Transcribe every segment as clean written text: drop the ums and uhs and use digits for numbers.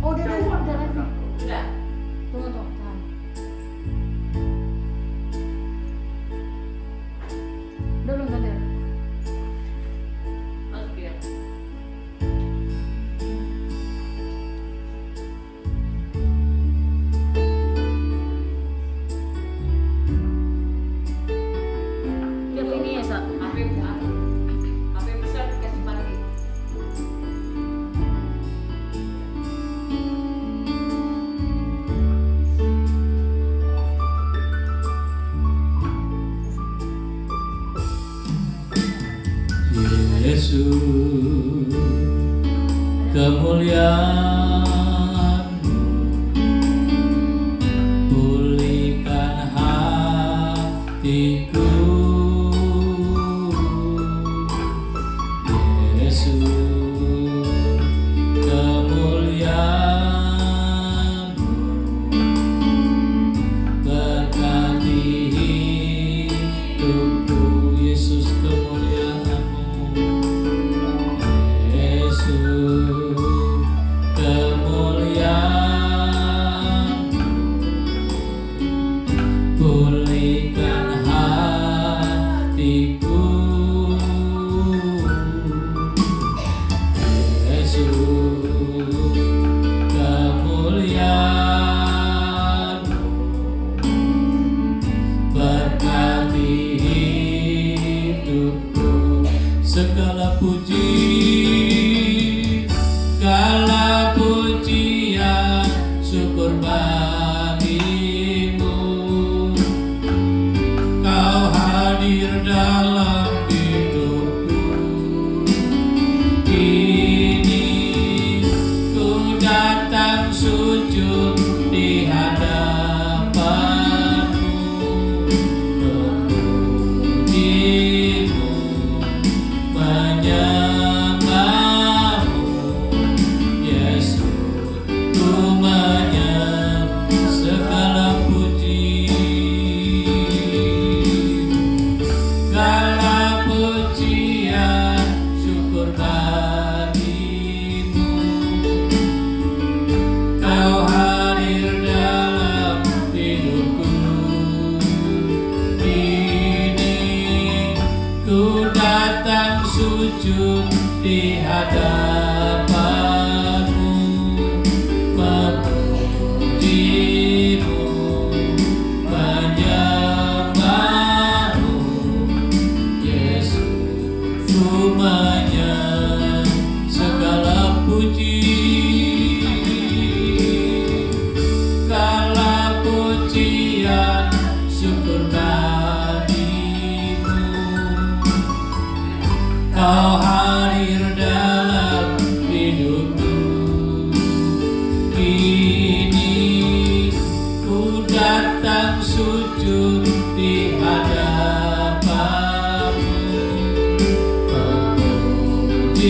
Oh, udah live. Udah. Tunggu, tahan. Udah belum tadi? Masuk ya. Tiap ini ya, Sa? HP besar dikasih mati. Yesus, kemuliaan-Mu pulihkan hatiku. Yesus, kemuliaan-Mu berkati hidupku. Yesus, kemuliaan-Mu. Yesus, kemuliaan-Mu pulihkan hatiku. Yesus, kemuliaan-Mu berkati hidupku. Segala pujian, syukur bagimu. Kau hadir dalam hidupku. Kini ku datang sujud di hadapan-Mu, memuji-Mu, menyembah-Mu. Yesus, ku menyembah. Segala puji, segala pujian, syukur bagimu. Kau hadir dalam hidupku. Kini ku datang sujud di hadapan-Mu, memuji-Mu, menyembah-Mu. Yesus, ku menyembah. Segala puji, segala pujian, syukur bagimu. Kau hadir dalam hidupku. Kini ku datang sujud di hadapan-Mu,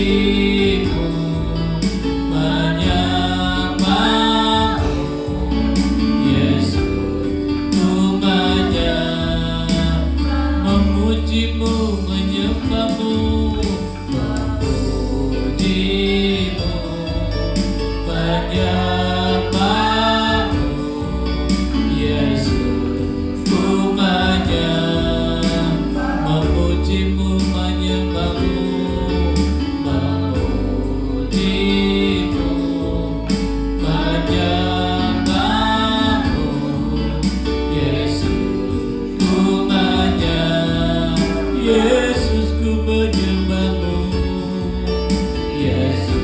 memuji-Mu, menyembah-Mu. Yesus, ku menyembah, memuji-Mu, menyembah-Mu, memuji-Mu, menyembah-Mu. Yesus, ku menyembah, memuji-Mu, menyembah-Mu, memuji-Mu, menyembah-Mu. Yesus, ku menyembah. Yesus, ku menyembah-Mu. Yesus,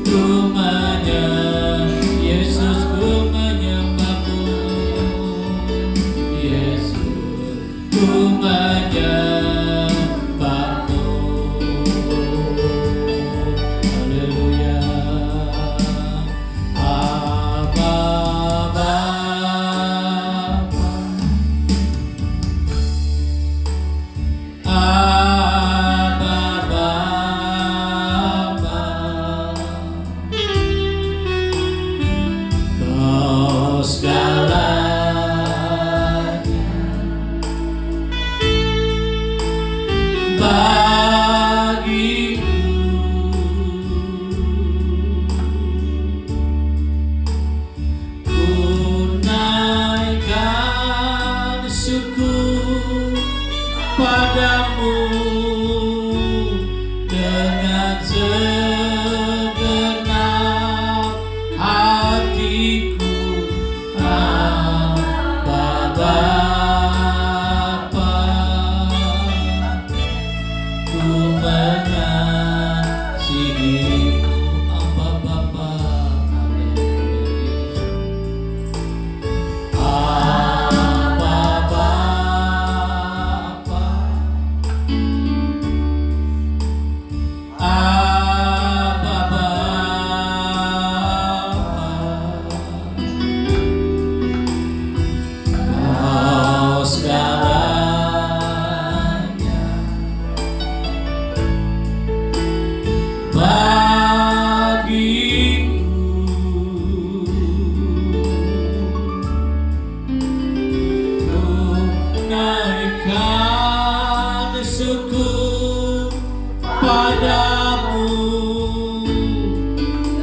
ku menyembah. Yesus, ku menyembah-Mu. Yesus, ku menyembah-Mu. Haleluya. Abba, Bapa. Abba, Bapa.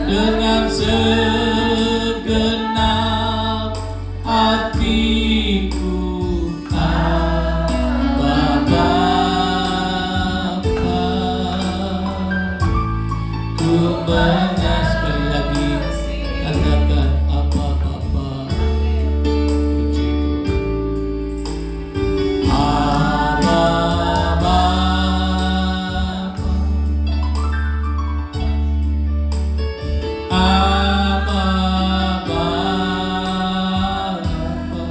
dengan segenap hatiku. Sekali lagi katakan apa Bapa, puji Tuhan. Apa Bapa, apa Bapa,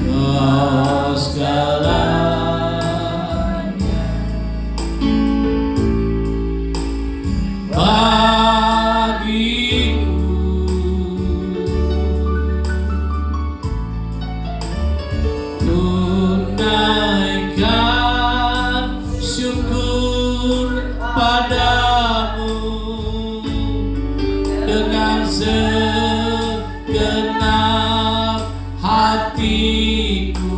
oh segalanya bagiku, tunaikan syukur padamu dengan segenap hatiku.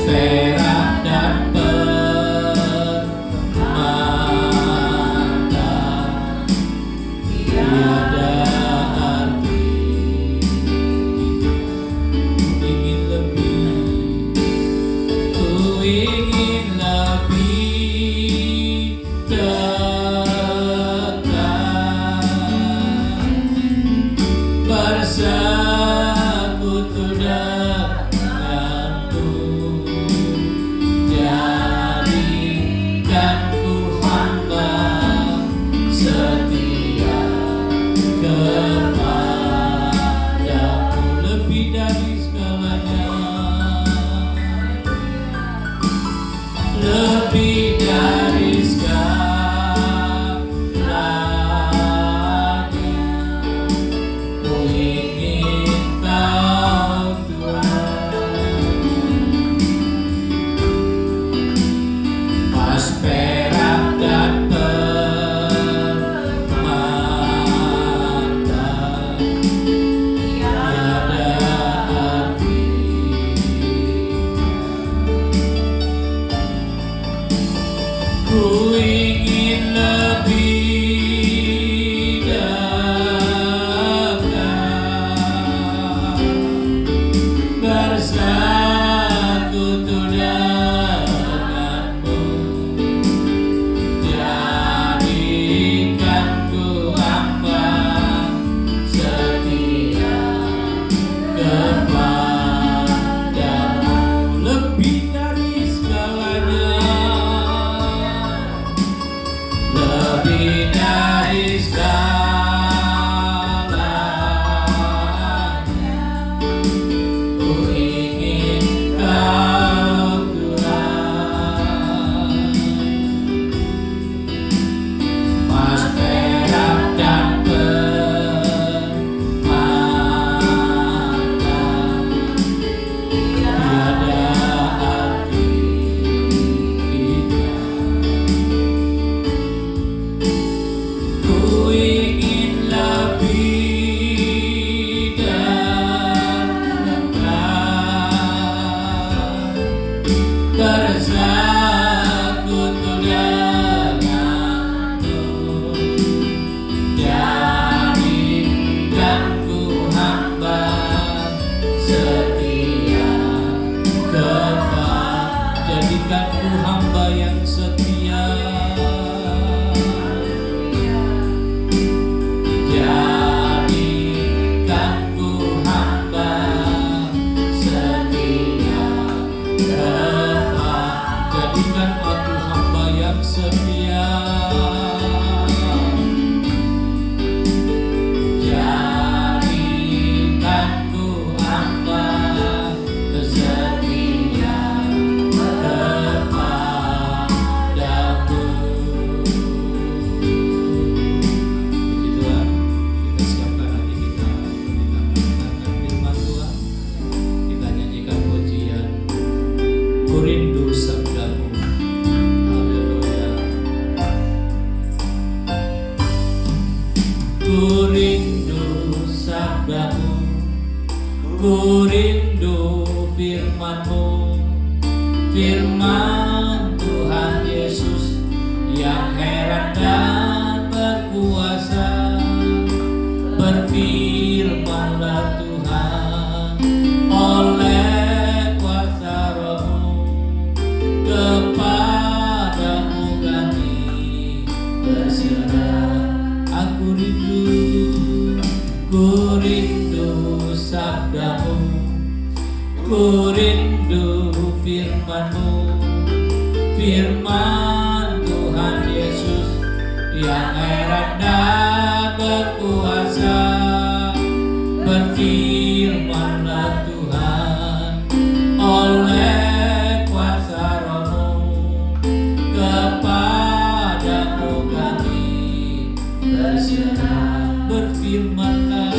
Perak dan permata tiada arti. Ku ingin lebih, ku ingin lebih dekat bersekutu denganmu. Jadikan ku hamba setia kepadamu lebih dari segalanya, lebih dari segalanya. Ku ingin Kau Tuhan. Pas perak dan permata tiada arti. Ku ingin lebih dekat bersekutu denganmu. Jadikan ku hamba setia kepadamu lebih dari segalanya, lebih dari segalanya. Ku ingin Kau Tuhan. Pas perak dan permata tiada arti. Ku ingin lebih dekat bersekutu denganmu. Jadikan ku hamba setia jadikan ku hamba yang setia. Jadikan ku hamba setia jadikan aku hamba yang setia. Jadikan ku hamba setia kepadamu. Ku rindu sabdamu, ku rindu firman-Mu, firman Tuhan Yesus yang heran dan berkuasa. Berfirmanlah Tuhan oleh kuasa Roh-Mu, kepadamu kami berserah. Aku rindu, ku rindu sabdamu, ku rindu firman-Mu, firman Tuhan Yesus yang heran dan berkuasa. Berfirmanlah Tuhan oleh kuasa Roh-Mu, kepadamu kami berserah. Berfirmanlah,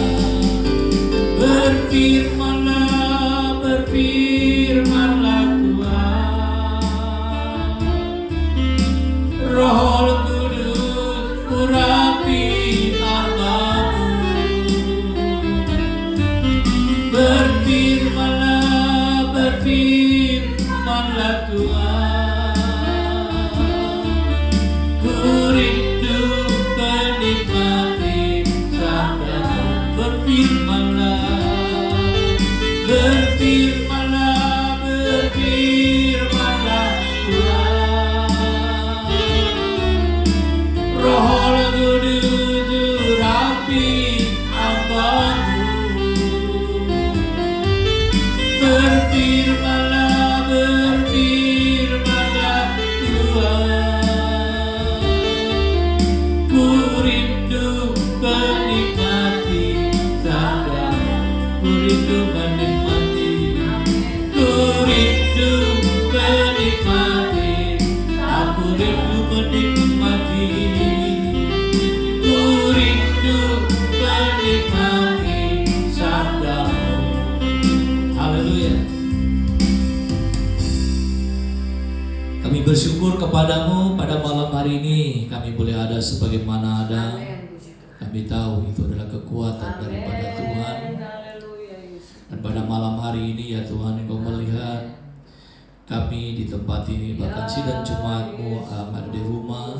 berfirmanlah, berfirmanlah Tuhan. Roh Kudus urapi hamba-Mu. Berfirmanlah, berfirmanlah Tuhan. Ku rindu menikmati sabda-Mu. Berfirmanlah, berfirmanlah, berfirmanlah Tuhan. Roh Kudus urapi hamba-Mu. Berfirmanlah, berfirmanlah Tuhan. Ku rindu menikmati sabda-Mu. Ku rindu menikmati, ku rindu menikmati. Aku rindu menikmati, ku rindu menikmati sabda-Mu. Haleluya. Kami bersyukur kepadamu pada malam hari ini. Kami boleh ada sebagaimana ada. Amin, puji Tuhan. Kami tahu itu adalah kekuatan daripada Tuhan. Haleluya, Yesus. Dan pada malam hari ini ya Tuhan, Engkau melihat kami di tempat ini, bahkan sidang Jumat-Mu ada di rumah,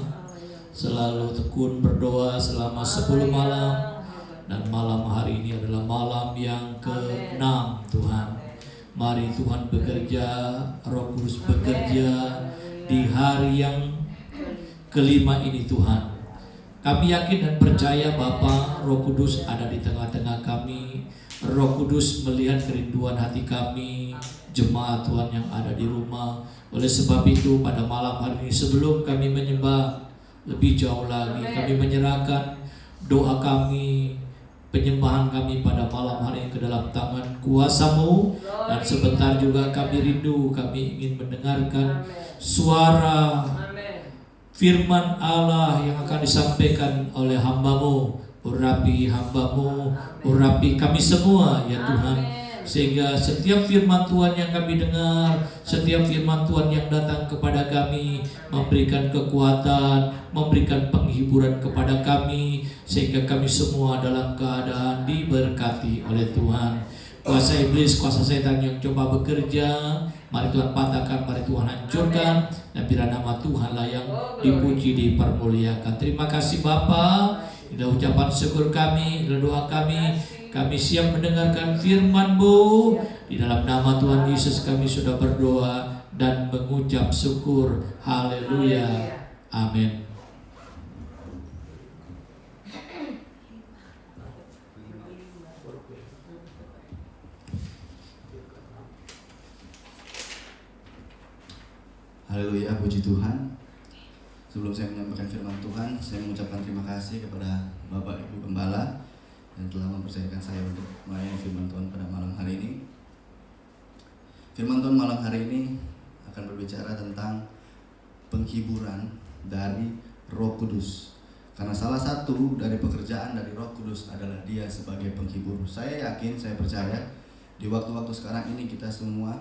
selalu tekun berdoa selama 10 malam. Dan malam hari ini adalah malam yang ke-6 Tuhan. Mari Tuhan bekerja, Roh Kudus bekerja di hari yang kelima ini Tuhan. Kami yakin dan percaya Bapa, Roh Kudus ada di tengah-tengah kami. Roh Kudus melihat kerinduan hati kami, jemaat Tuhan yang ada di rumah. Oleh sebab itu pada malam hari ini sebelum kami menyembah lebih jauh lagi, kami menyerahkan doa kami, penyembahan kami pada malam hari ini ke dalam tangan kuasa-Mu. Dan sebentar juga kami rindu, kami ingin mendengarkan suara firman Allah yang akan disampaikan oleh hamba-Mu. Urapi hamba-Mu, urapi kami semua ya Tuhan. Sehingga setiap firman Tuhan yang kami dengar, setiap firman Tuhan yang datang kepada kami memberikan kekuatan, memberikan penghiburan kepada kami, sehingga kami semua dalam keadaan diberkati oleh Tuhan. Kuasa iblis, kuasa setan yang coba bekerja, mari Tuhan patahkan, mari Tuhan hancurkan, dan biar nama Tuhanlah yang dipuji, dipermuliakan. Terima kasih Bapa. Inilah ucapan syukur kami, inilah doa kami. Kami siap mendengarkan firman-Mu. Di dalam nama Tuhan Yesus kami sudah berdoa dan mengucap syukur. Haleluya. Amin. Haleluya, puji Tuhan. Sebelum saya menyampaikan firman Tuhan, saya mengucapkan terima kasih kepada Bapak Ibu Gembala yang telah mempercayakan saya untuk melayani firman Tuhan pada malam hari ini. Firman Tuhan malam hari ini akan berbicara tentang penghiburan dari Roh Kudus. Karena salah satu dari pekerjaan dari Roh Kudus adalah Dia sebagai penghibur. Saya yakin, saya percaya di waktu-waktu sekarang ini kita semua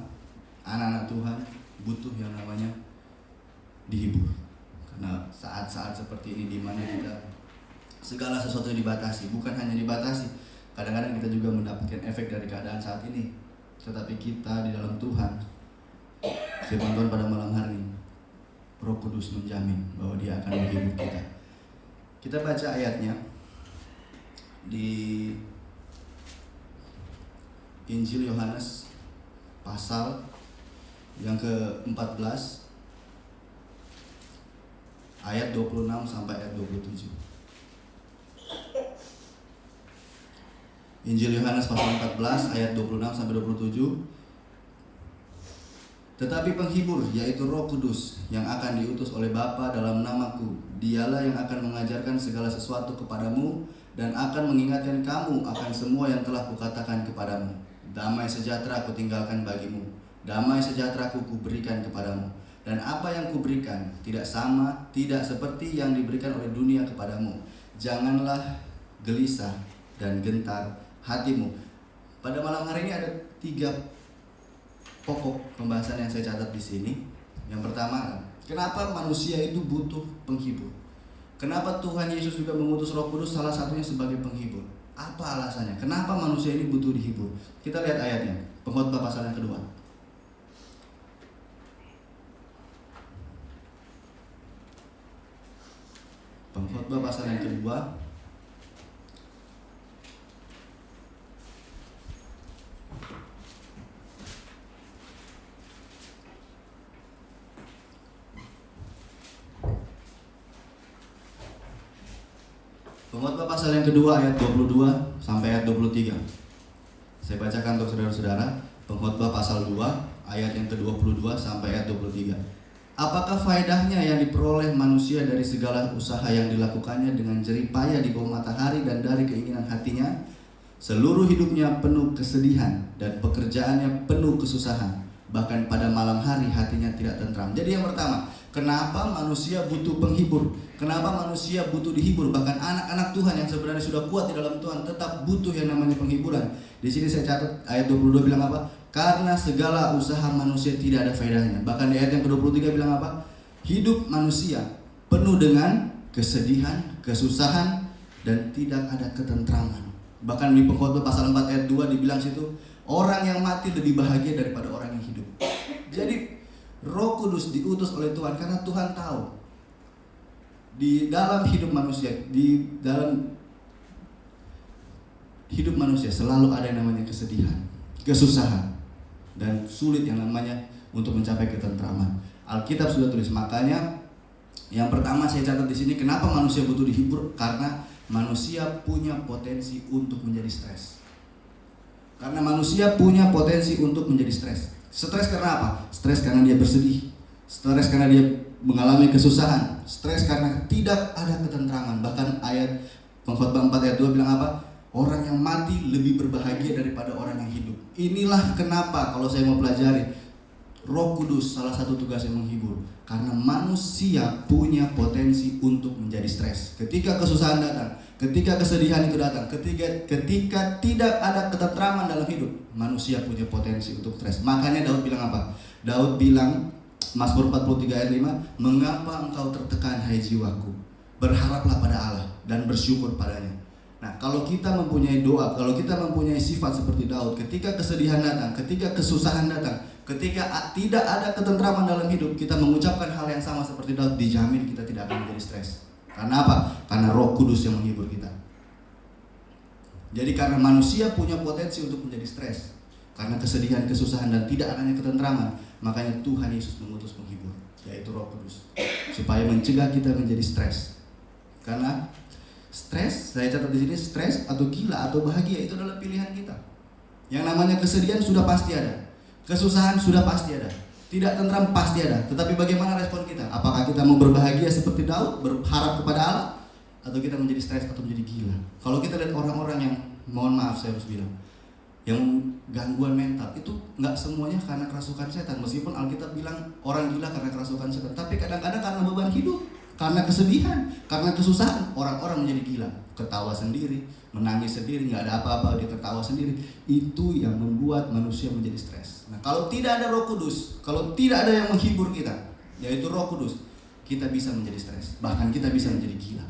anak-anak Tuhan butuh yang namanya dihibur. Karena saat-saat seperti ini di mana kita segala sesuatu yang dibatasi. Bukan hanya dibatasi, kadang-kadang kita juga mendapatkan efek dari keadaan saat ini. Tetapi kita di dalam Tuhan, firman Tuhan pada malam hari ini, Roh Kudus menjamin bahwa Dia akan menghibur kita. Kita baca ayatnya di Injil Yohanes pasal yang ke-14 ayat 26 sampai ayat 27. Injil Yohanes pasal 14 ayat 26 sampai 27. Tetapi penghibur, yaitu Roh Kudus, yang akan diutus oleh Bapa dalam namaku, Dialah yang akan mengajarkan segala sesuatu kepadamu dan akan mengingatkan kamu akan semua yang telah kukatakan kepadamu. Damai sejahtera kutinggalkan bagimu, damai sejahtera kuberikan kepadamu. Dan apa yang kuberikan tidak seperti yang diberikan oleh dunia kepadamu. Janganlah gelisah dan gentar hatimu. Pada malam hari ini ada 3 pokok pembahasan yang saya catat di sini. Yang pertama, kenapa manusia itu butuh penghibur? Kenapa Tuhan Yesus juga mengutus Roh Kudus salah satunya sebagai penghibur? Apa alasannya? Kenapa manusia ini butuh dihibur? Kita lihat ayatnya, Pengkhotbah pasal yang kedua. Pengkhotbah pasal yang kedua Pengkhotbah pasal yang kedua ayat 22 sampai ayat 23. Saya bacakan untuk saudara-saudara. Pengkhotbah pasal 2 ayat yang ke-22 sampai ayat 23. Apakah faedahnya yang diperoleh manusia dari segala usaha yang dilakukannya dengan jerih payah di bawah matahari dan dari keinginan hatinya? Seluruh hidupnya penuh kesedihan dan pekerjaannya penuh kesusahan. Bahkan pada malam hari hatinya tidak tentram. Jadi yang pertama, kenapa manusia butuh penghibur? Kenapa manusia butuh dihibur? Bahkan anak-anak Tuhan yang sebenarnya sudah kuat di dalam Tuhan tetap butuh yang namanya penghiburan. Di sini saya catat ayat 22 bilang apa? Karena segala usaha manusia tidak ada faedahnya. Bahkan di ayat yang ke-23 bilang apa? Hidup manusia penuh dengan kesedihan, kesusahan, dan tidak ada ketentraman. Bahkan di Pengkhotbah pasal 4 ayat 2 dibilang situ, orang yang mati lebih bahagia daripada orang yang hidup. Jadi Roh Kudus diutus oleh Tuhan karena Tuhan tahu di dalam hidup manusia, selalu ada yang namanya kesedihan, kesusahan, dan sulit yang namanya untuk mencapai ketentraman. Alkitab sudah tulis, makanya yang pertama saya catat di sini, kenapa manusia butuh dihibur? Karena manusia punya potensi untuk menjadi stres. Karena manusia punya potensi untuk menjadi stres. Stres karena apa? Stres karena dia bersedih. Stres karena dia mengalami kesusahan. Stres karena tidak ada ketentraman. Bahkan ayat Pengkhotbah 4 ayat 2 bilang apa? Orang yang mati lebih berbahagia daripada orang yang hidup. Inilah kenapa kalau saya mau pelajari, Roh Kudus salah satu tugasnya menghibur. Karena manusia punya potensi untuk menjadi stres. Ketika kesusahan datang, ketika kesedihan itu datang, ketika tidak ada ketentraman dalam hidup, manusia punya potensi untuk stres. Makanya Daud bilang apa? Daud bilang, Mazmur 43 ayat 5, mengapa engkau tertekan hai jiwaku? Berharaplah pada Allah dan bersyukur padanya. Nah, kalau kita mempunyai doa, kalau kita mempunyai sifat seperti Daud, ketika kesedihan datang, ketika kesusahan datang, ketika tidak ada ketentraman dalam hidup, kita mengucapkan hal yang sama seperti Daud, dijamin kita tidak akan menjadi stres. Karena apa? Karena Roh Kudus yang menghibur kita. Jadi karena manusia punya potensi untuk menjadi stres, karena kesedihan, kesusahan, dan tidak adanya ketentraman, makanya Tuhan Yesus mengutus penghibur, yaitu Roh Kudus, supaya mencegah kita menjadi stres. Karena stres, saya catat di sini, stres atau gila atau bahagia itu adalah pilihan kita. Yang namanya kesedihan sudah pasti ada, kesusahan sudah pasti ada, tidak tentram pasti ada. Tetapi bagaimana respon kita? Apakah kita mau berbahagia seperti Daud, berharap kepada Allah, atau kita menjadi stres atau menjadi gila? Kalau kita lihat orang-orang yang, mohon maaf saya harus bilang, yang gangguan mental, itu nggak semuanya karena kerasukan setan. Meskipun Alkitab bilang orang gila karena kerasukan setan, tapi kadang-kadang karena beban hidup, karena kesedihan, karena kesusahan, orang-orang menjadi gila. Ketawa sendiri, menangis sendiri, nggak ada apa-apa, dia tertawa sendiri. Itu yang membuat manusia menjadi stres. Nah, kalau tidak ada Roh Kudus, kalau tidak ada yang menghibur kita, yaitu Roh Kudus, kita bisa menjadi stres, bahkan kita bisa menjadi gila.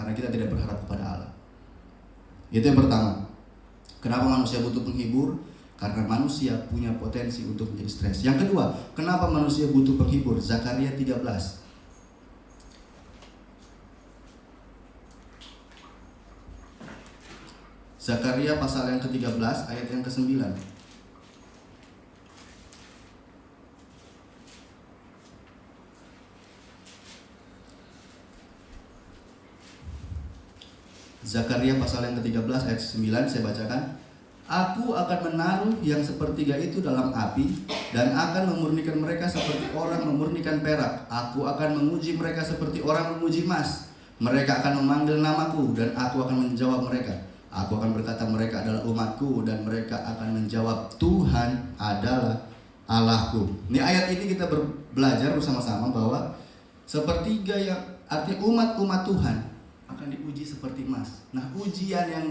karena kita tidak berharap kepada Allah. Itu yang pertama. Kenapa manusia butuh penghibur? Karena manusia punya potensi untuk menjadi stres. Yang kedua, kenapa manusia butuh penghibur? Zakaria 13. Zakaria pasal yang ke-13 ayat yang ke-9. Zakaria pasal yang ke-13 ayat 9 saya bacakan. Aku akan menaruh yang sepertiga itu dalam api dan akan memurnikan mereka seperti orang memurnikan perak. Aku akan menguji mereka seperti orang menguji emas. Mereka akan memanggil namaku dan aku akan menjawab mereka. Aku akan berkata mereka adalah umatku dan mereka akan menjawab Tuhan adalah Allahku. Ini ayat ini kita belajar bersama-sama bahwa sepertiga yang artinya umat-umat Tuhan akan diuji seperti emas. Nah, ujian yang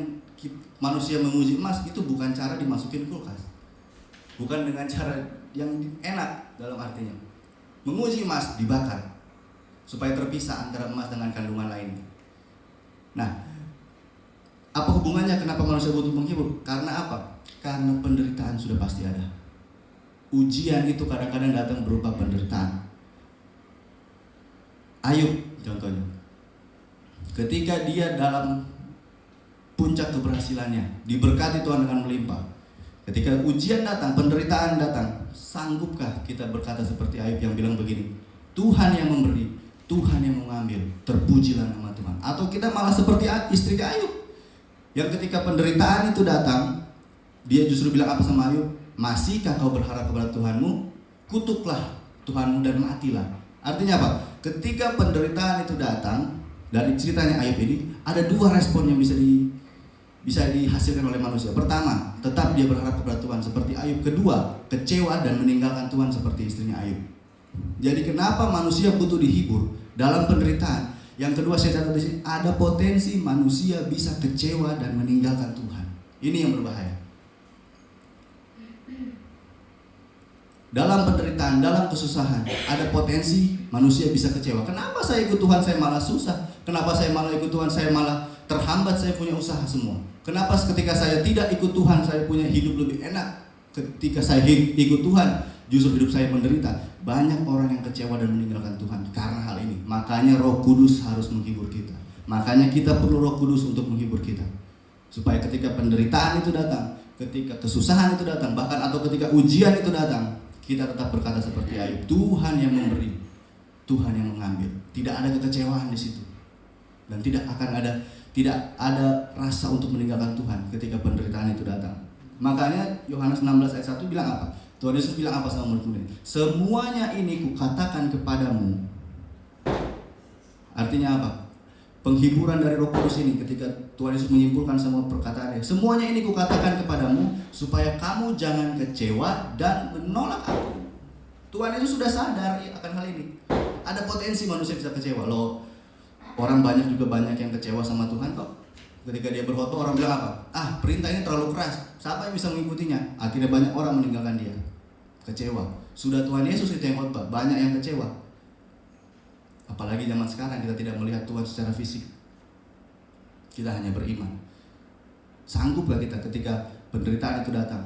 manusia menguji emas itu bukan cara dimasukin kulkas. Bukan dengan cara yang enak dalam artinya. Menguji emas dibakar supaya terpisah antara emas dengan kandungan lainnya. Nah, apa hubungannya kenapa manusia butuh penghibur? Karena apa? Karena penderitaan sudah pasti ada. Ujian itu kadang-kadang datang berupa penderitaan. Ayub contohnya. Ketika dia dalam puncak keberhasilannya, diberkati Tuhan dengan melimpah. Ketika ujian datang, penderitaan datang, sanggupkah kita berkata seperti Ayub yang bilang begini, Tuhan yang memberi, Tuhan yang mengambil, terpujilah nama Tuhan. Atau kita malah seperti istri Ayub, yang ketika penderitaan itu datang, dia justru bilang apa sama Ayub? Masihkah kau berharap kepada Tuhanmu? Kutuklah Tuhanmu dan matilah. Artinya apa? Ketika penderitaan itu datang, dari ceritanya Ayub ini, ada dua respon yang bisa dihasilkan oleh manusia. Pertama, tetap dia berharap kepada Tuhan seperti Ayub. Kedua, kecewa dan meninggalkan Tuhan seperti istrinya Ayub. Jadi kenapa manusia butuh dihibur dalam penderitaan? Yang kedua saya catat di sini, ada potensi manusia bisa kecewa dan meninggalkan Tuhan. Ini yang berbahaya. Dalam penderitaan, dalam kesusahan, ada potensi manusia bisa kecewa. Kenapa saya ikut Tuhan saya malah susah? Kenapa saya malah ikut Tuhan saya malah terhambat, saya punya usaha semua? Kenapa ketika saya tidak ikut Tuhan saya punya hidup lebih enak? Ketika saya ikut Tuhan justru hidup saya menderita. Banyak orang yang kecewa dan meninggalkan Tuhan karena hal ini. Makanya Roh Kudus harus menghibur kita. Makanya kita perlu Roh Kudus untuk menghibur kita. Supaya ketika penderitaan itu datang, ketika kesusahan itu datang, bahkan atau ketika ujian itu datang, kita tetap berkata seperti Ayub, Tuhan yang memberi, Tuhan yang mengambil. Tidak ada kekecewaan di situ. Dan tidak ada rasa untuk meninggalkan Tuhan ketika penderitaan itu datang. Makanya Yohanes 16 ayat 1 bilang apa? Tuhan Yesus bilang apa sama murid-murid? Semuanya ini kukatakan kepadamu. Artinya apa? Penghiburan dari Roh Kudus ini ketika Tuhan Yesus menyimpulkan semua perkataannya. Semuanya ini kukatakan kepadamu supaya kamu jangan kecewa dan menolak aku. Tuhan Yesus sudah sadar akan hal ini. Ada potensi manusia bisa kecewa. Loh, orang banyak yang kecewa sama Tuhan kok. Ketika dia berkhotbah orang bilang apa? Perintah ini terlalu keras. Siapa yang bisa mengikutinya? Akhirnya banyak orang meninggalkan dia. Kecewa. Sudah Tuhan Yesus itu yang khotbah, banyak yang kecewa. Apalagi zaman sekarang kita tidak melihat Tuhan secara fisik. Kita hanya beriman. Sangguplah kita ketika penderitaan itu datang,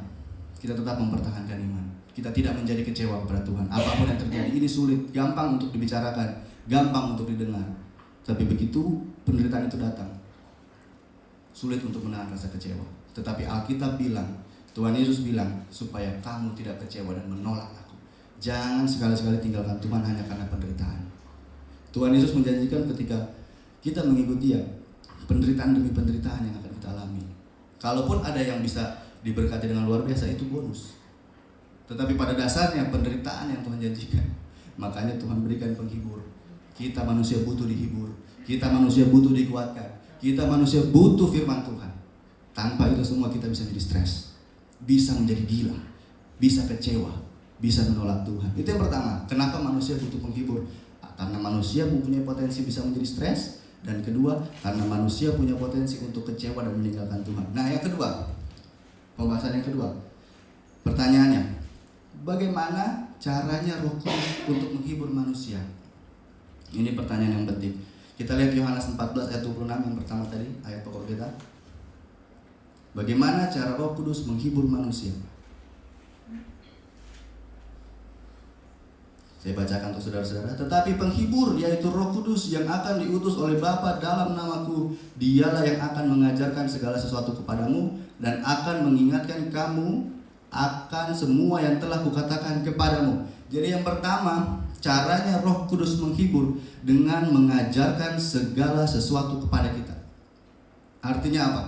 kita tetap mempertahankan iman. Kita tidak menjadi kecewa kepada Tuhan. Apapun yang terjadi, ini sulit, gampang untuk dibicarakan, gampang untuk didengar. Tapi begitu penderitaan itu datang, sulit untuk menahan rasa kecewa. Tetapi Alkitab bilang, Tuhan Yesus bilang, supaya kamu tidak kecewa dan menolak aku. Jangan sekali-sekali tinggalkan Tuhan hanya karena penderitaan. Tuhan Yesus menjanjikan ketika kita mengikuti Dia, penderitaan demi penderitaan yang akan kita alami. Kalaupun ada yang bisa diberkati dengan luar biasa, itu bonus. Tetapi pada dasarnya penderitaan yang Tuhan janjikan. Makanya Tuhan berikan penghibur. Kita manusia butuh dihibur. Kita manusia butuh dikuatkan. Kita manusia butuh firman Tuhan. Tanpa itu semua kita bisa jadi stres, bisa menjadi gila, bisa kecewa, bisa menolak Tuhan. Itu yang pertama. Kenapa manusia butuh penghibur? Karena manusia mempunyai potensi bisa menjadi stres. Dan kedua, karena manusia punya potensi untuk kecewa dan meninggalkan Tuhan. Nah, yang kedua, pembahasan yang kedua, pertanyaannya, bagaimana caranya Roh Kudus untuk menghibur manusia? Ini pertanyaan yang penting. Kita lihat Yohanes 14 ayat 26 yang pertama tadi, ayat pokok kita. Bagaimana cara Roh Kudus menghibur manusia? Saya bacakan untuk saudara-saudara. Tetapi penghibur, yaitu Roh Kudus yang akan diutus oleh Bapa dalam namaku, dialah yang akan mengajarkan segala sesuatu kepadamu dan akan mengingatkan kamu akan semua yang telah kukatakan kepadamu. Jadi yang pertama, caranya Roh Kudus menghibur dengan mengajarkan segala sesuatu kepada kita. Artinya apa?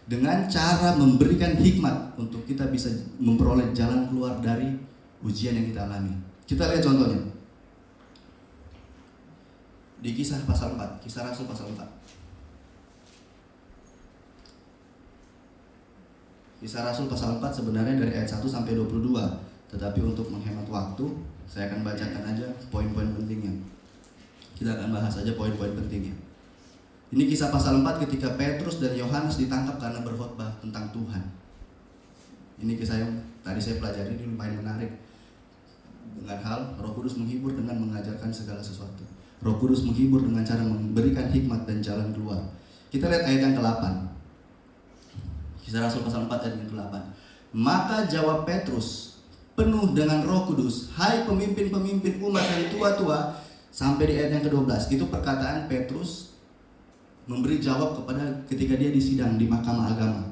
Dengan cara memberikan hikmat untuk kita bisa memperoleh jalan keluar dari ujian yang kita alami. Kita lihat contohnya di Kisah pasal 4, Kisah Rasul pasal 4. Kisah Rasul pasal 4 sebenarnya dari ayat 1 sampai 22. Tetapi untuk menghemat waktu, saya akan bacakan aja poin-poin pentingnya. Kita akan bahas aja poin-poin pentingnya. Ini Kisah pasal 4 ketika Petrus dan Yohanes ditangkap karena berkhotbah tentang Tuhan. Ini kisah yang tadi saya pelajari, ini lumayan menarik. Dengan hal Roh Kudus menghibur dengan mengajarkan segala sesuatu. Roh Kudus menghibur dengan cara memberikan hikmat dan jalan keluar. Kita lihat ayat yang ke-8. Kisah Rasul pasal 4 ayat yang ke-8. Maka jawab Petrus penuh dengan Roh Kudus, hai pemimpin-pemimpin umat yang tua-tua, sampai di ayat yang ke-12. Itu perkataan Petrus memberi jawab kepada ketika dia disidang di Mahkamah Agama.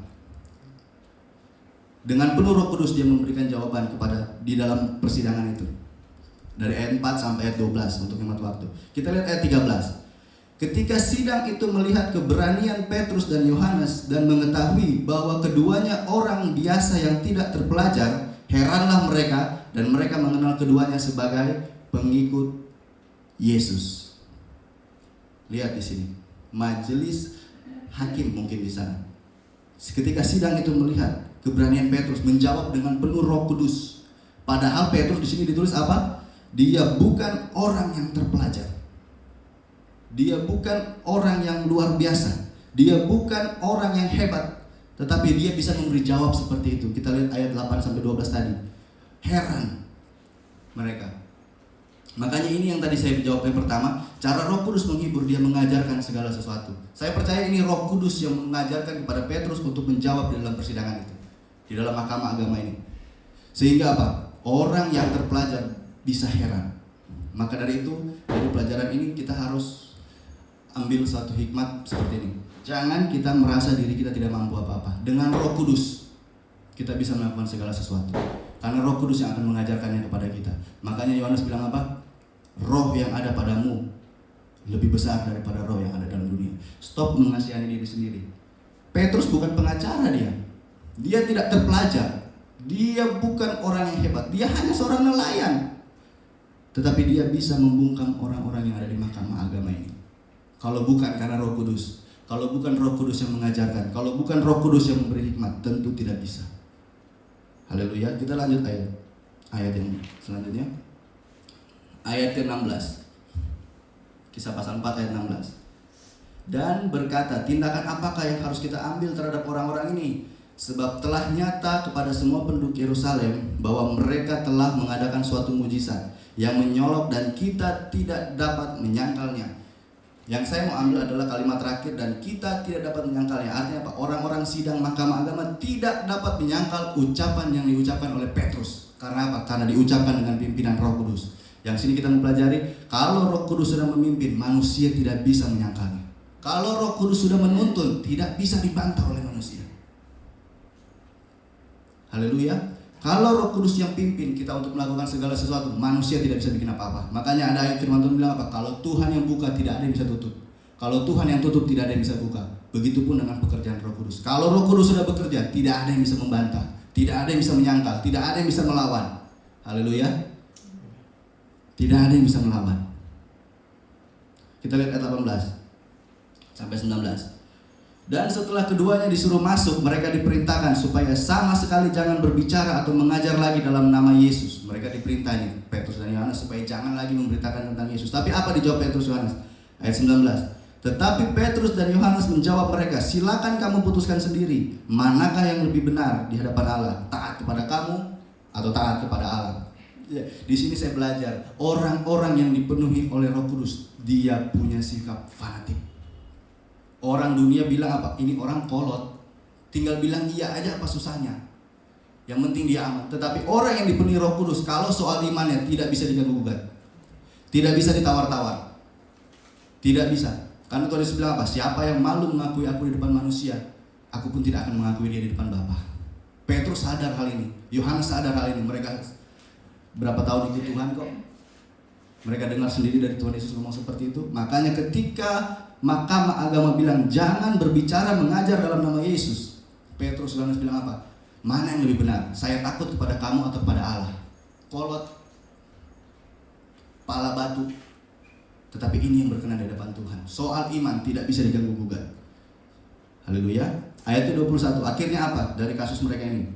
Dengan penuh Roh Kudus dia memberikan jawaban kepada di dalam persidangan itu. Dari ayat 4 sampai ayat 12 untuk hemat waktu. Kita lihat ayat 13. Ketika sidang itu melihat keberanian Petrus dan Yohanes dan mengetahui bahwa keduanya orang biasa yang tidak terpelajar, heranlah mereka dan mereka mengenal keduanya sebagai pengikut Yesus. Lihat di sini. Majelis hakim mungkin di sana. Ketika sidang itu melihat keberanian Petrus menjawab dengan penuh Roh Kudus. Padahal Petrus di sini ditulis apa? Dia bukan orang yang terpelajar. Dia bukan orang yang luar biasa. Dia bukan orang yang hebat. Tetapi dia bisa memberi jawab seperti itu. Kita lihat ayat 8 sampai 12 tadi. Heran mereka. Makanya ini yang tadi saya jawab yang pertama, cara Roh Kudus menghibur, dia mengajarkan segala sesuatu. Saya percaya ini Roh Kudus yang mengajarkan kepada Petrus untuk menjawab di dalam persidangan itu, di dalam mahkamah agama ini. Sehingga apa? Orang yang terpelajar bisa heran. Maka dari itu, dari pelajaran ini kita harus ambil satu hikmat seperti ini. Jangan kita merasa diri kita tidak mampu apa-apa. Dengan Roh Kudus kita bisa melakukan segala sesuatu. Karena Roh Kudus yang akan mengajarkannya kepada kita. Makanya Yohanes bilang apa? Roh yang ada padamu lebih besar daripada roh yang ada dalam dunia. Stop mengasihani diri sendiri. Petrus bukan pengacara dia. Dia tidak terpelajar. Dia bukan orang yang hebat. Dia hanya seorang nelayan. Tetapi dia bisa membungkam orang-orang yang ada di mahkamah agama ini. Kalau bukan karena Roh Kudus, kalau bukan Roh Kudus yang mengajarkan, kalau bukan Roh Kudus yang memberi hikmat, tentu tidak bisa. Haleluya. Kita lanjut ayat yang selanjutnya. Ayat ke-16. Kisah pasal 4 ayat 16. Dan berkata, tindakan apakah yang harus kita ambil terhadap orang-orang ini? Sebab telah nyata kepada semua penduduk Yerusalem bahwa mereka telah mengadakan suatu mujizat yang menyolok dan kita tidak dapat menyangkalnya. Yang saya mau ambil adalah kalimat terakhir, dan kita tidak dapat menyangkalnya. Artinya apa? Orang-orang sidang mahkamah agama tidak dapat menyangkal ucapan yang diucapkan oleh Petrus. Karena apa? Karena diucapkan dengan pimpinan Roh Kudus. Yang sini kita mempelajari, kalau Roh Kudus sudah memimpin, manusia tidak bisa menyangkalnya. Kalau Roh Kudus sudah menuntun, tidak bisa dibantah oleh manusia. Haleluya. Kalau Roh Kudus yang pimpin kita untuk melakukan segala sesuatu, manusia tidak bisa bikin apa-apa. Makanya ada ayat firman Tuhan bilang apa? Kalau Tuhan yang buka, tidak ada yang bisa tutup. Kalau Tuhan yang tutup, tidak ada yang bisa buka. Begitupun dengan pekerjaan Roh Kudus. Kalau Roh Kudus sudah bekerja, tidak ada yang bisa membantah, tidak ada yang bisa menyangkal, tidak ada yang bisa melawan. Haleluya. Tidak ada yang bisa melawan. Kita lihat ayat 18 sampai 19. Dan setelah keduanya disuruh masuk, mereka diperintahkan supaya sama sekali jangan berbicara atau mengajar lagi dalam nama Yesus. Mereka diperintah nih, Petrus dan Yohanes, supaya jangan lagi memberitakan tentang Yesus. Tapi apa dijawab Petrus dan Yohanes? Ayat 19. Tetapi Petrus dan Yohanes menjawab mereka, silakan kamu putuskan sendiri, manakah yang lebih benar di hadapan Allah, taat kepada kamu atau taat kepada Allah. Ya, di sini saya belajar, orang-orang yang dipenuhi oleh Roh Kudus dia punya sikap fanatik. Orang dunia bilang apa? Ini orang kolot. Tinggal bilang iya aja, apa susahnya? Yang penting dia aman. Tetapi orang yang dipenuhi Roh Kudus, kalau soal imannya tidak bisa diganggu-gugat, tidak bisa ditawar-tawar, tidak bisa. Karena Tuhan Yesus bilang apa? Siapa yang malu mengakui aku di depan manusia, aku pun tidak akan mengakui dia di depan Bapa. Petrus sadar hal ini, Yohanes sadar hal ini. Mereka berapa tahun ikut Tuhan kok. Mereka dengar sendiri dari Tuhan Yesus ngomong seperti itu. Makanya ketika Mahkamah Agama bilang jangan berbicara mengajar dalam nama Yesus, Petrus dan Yohanes bilang apa? Mana yang lebih benar? Saya takut kepada kamu atau kepada Allah? Kolot, pala batu. Tetapi ini yang berkenan di depan Tuhan. Soal iman tidak bisa diganggu-gugat. Haleluya. Ayat 21. Akhirnya apa dari kasus mereka ini?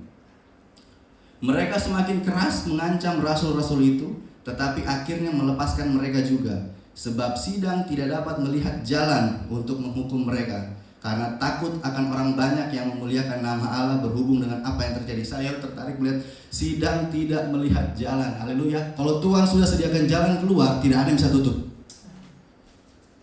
Mereka semakin keras mengancam rasul-rasul itu, tetapi akhirnya melepaskan mereka juga. Sebab sidang tidak dapat melihat jalan untuk menghukum mereka, karena takut akan orang banyak yang memuliakan nama Allah berhubung dengan apa yang terjadi. Saya tertarik melihat sidang tidak melihat jalan. Haleluya. Kalau Tuhan sudah sediakan jalan keluar, tidak ada yang bisa tutup.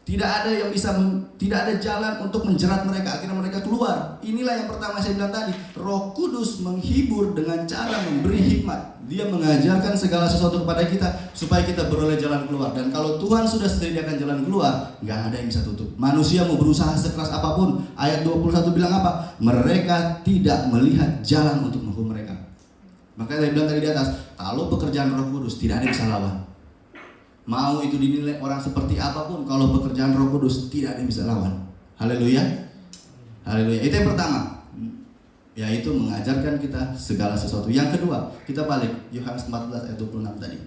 Tidak ada yang bisa, tidak ada jalan untuk menjerat mereka. Akhirnya mereka keluar. Inilah yang pertama saya bilang tadi. Roh Kudus menghibur dengan cara memberi hikmat. Dia mengajarkan segala sesuatu kepada kita supaya kita beroleh jalan keluar. Dan kalau Tuhan sudah sediakan jalan keluar, nggak ada yang bisa tutup. Manusia mau berusaha sekeras apapun. Ayat 21 bilang apa? Mereka tidak melihat jalan untuk menghukum mereka. Makanya saya bilang tadi di atas, kalau pekerjaan Roh Kudus tidak ada yang bisa lawan. Mau itu dinilai orang seperti apapun, kalau pekerjaan Roh Kudus tidak ada yang bisa lawan. Haleluya. Haleluya. Itu yang pertama, yaitu mengajarkan kita segala sesuatu. Yang kedua, kita balik Yohanes 14 ayat 26 tadi.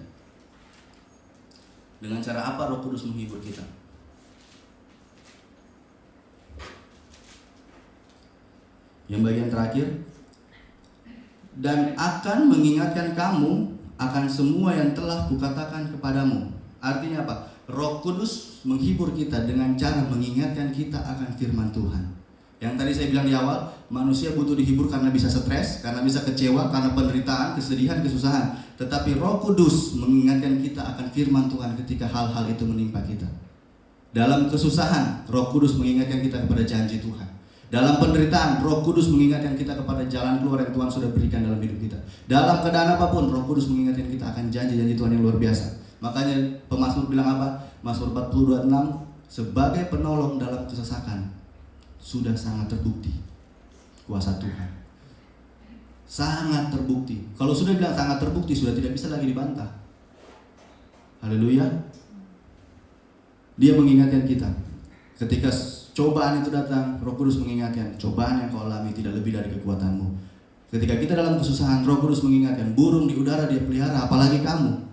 Dengan cara apa Roh Kudus menghibur kita? Yang bagian terakhir, dan akan mengingatkan kamu akan semua yang telah kukatakan kepadamu. Artinya apa? Roh Kudus menghibur kita dengan cara mengingatkan kita akan firman Tuhan. Yang tadi saya bilang di awal, manusia butuh dihibur karena bisa stres, karena bisa kecewa, karena penderitaan, kesedihan, kesusahan. Tetapi Roh Kudus mengingatkan kita akan firman Tuhan ketika hal-hal itu menimpa kita. Dalam kesusahan, Roh Kudus mengingatkan kita kepada janji Tuhan. Dalam penderitaan, Roh Kudus mengingatkan kita kepada jalan keluar yang Tuhan sudah berikan dalam hidup kita. Dalam keadaan apapun, Roh Kudus mengingatkan kita akan janji-janji Tuhan yang luar biasa. Makanya pemazmur bilang apa? Mazmur 42:6, sebagai penolong dalam kesesakan sudah sangat terbukti kuasa Tuhan. Sangat terbukti. Kalau sudah bilang sangat terbukti, sudah tidak bisa lagi dibantah. Haleluya. Dia mengingatkan kita. Ketika cobaan itu datang, Roh Kudus mengingatkan, cobaan yang kau alami tidak lebih dari kekuatanmu. Ketika kita dalam kesusahan, Roh Kudus mengingatkan, burung di udara dia pelihara, apalagi kamu.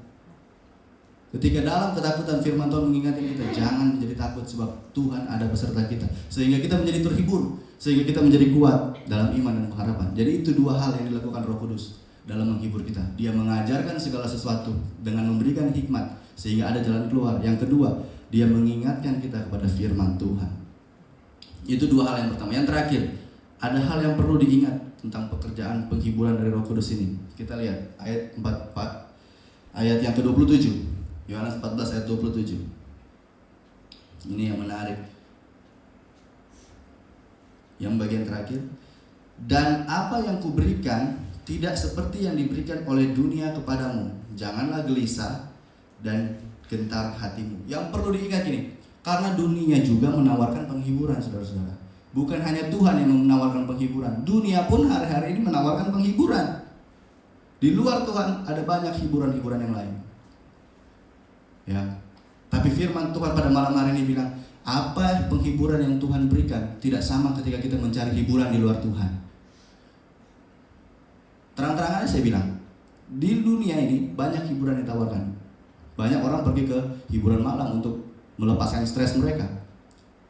Ketika dalam ketakutan, firman Tuhan mengingatkan kita, jangan menjadi takut sebab Tuhan ada beserta kita. Sehingga kita menjadi terhibur, sehingga kita menjadi kuat dalam iman dan pengharapan. Jadi itu dua hal yang dilakukan Roh Kudus dalam menghibur kita. Dia mengajarkan segala sesuatu dengan memberikan hikmat sehingga ada jalan keluar. Yang kedua, dia mengingatkan kita kepada firman Tuhan. Itu dua hal yang pertama. Yang terakhir, ada hal yang perlu diingat tentang pekerjaan penghiburan dari Roh Kudus ini. Kita lihat ayat 4, ayat yang ke-27. Yohanes 14 ayat 27. Ini yang menarik. Yang bagian terakhir. Dan apa yang kuberikan tidak seperti yang diberikan oleh dunia kepadamu. Janganlah gelisah dan gentar hatimu. Yang perlu diingat ini, karena dunia juga menawarkan penghiburan, saudara-saudara. Bukan hanya Tuhan yang menawarkan penghiburan, dunia pun hari-hari ini menawarkan penghiburan. Di luar Tuhan ada banyak hiburan-hiburan yang lain. Ya, tapi firman Tuhan pada malam hari ini bilang, apa penghiburan yang Tuhan berikan tidak sama ketika kita mencari hiburan di luar Tuhan. Terang-terangan saya bilang, di dunia ini banyak hiburan ditawarkan. Banyak orang pergi ke hiburan malam untuk melepaskan stres mereka.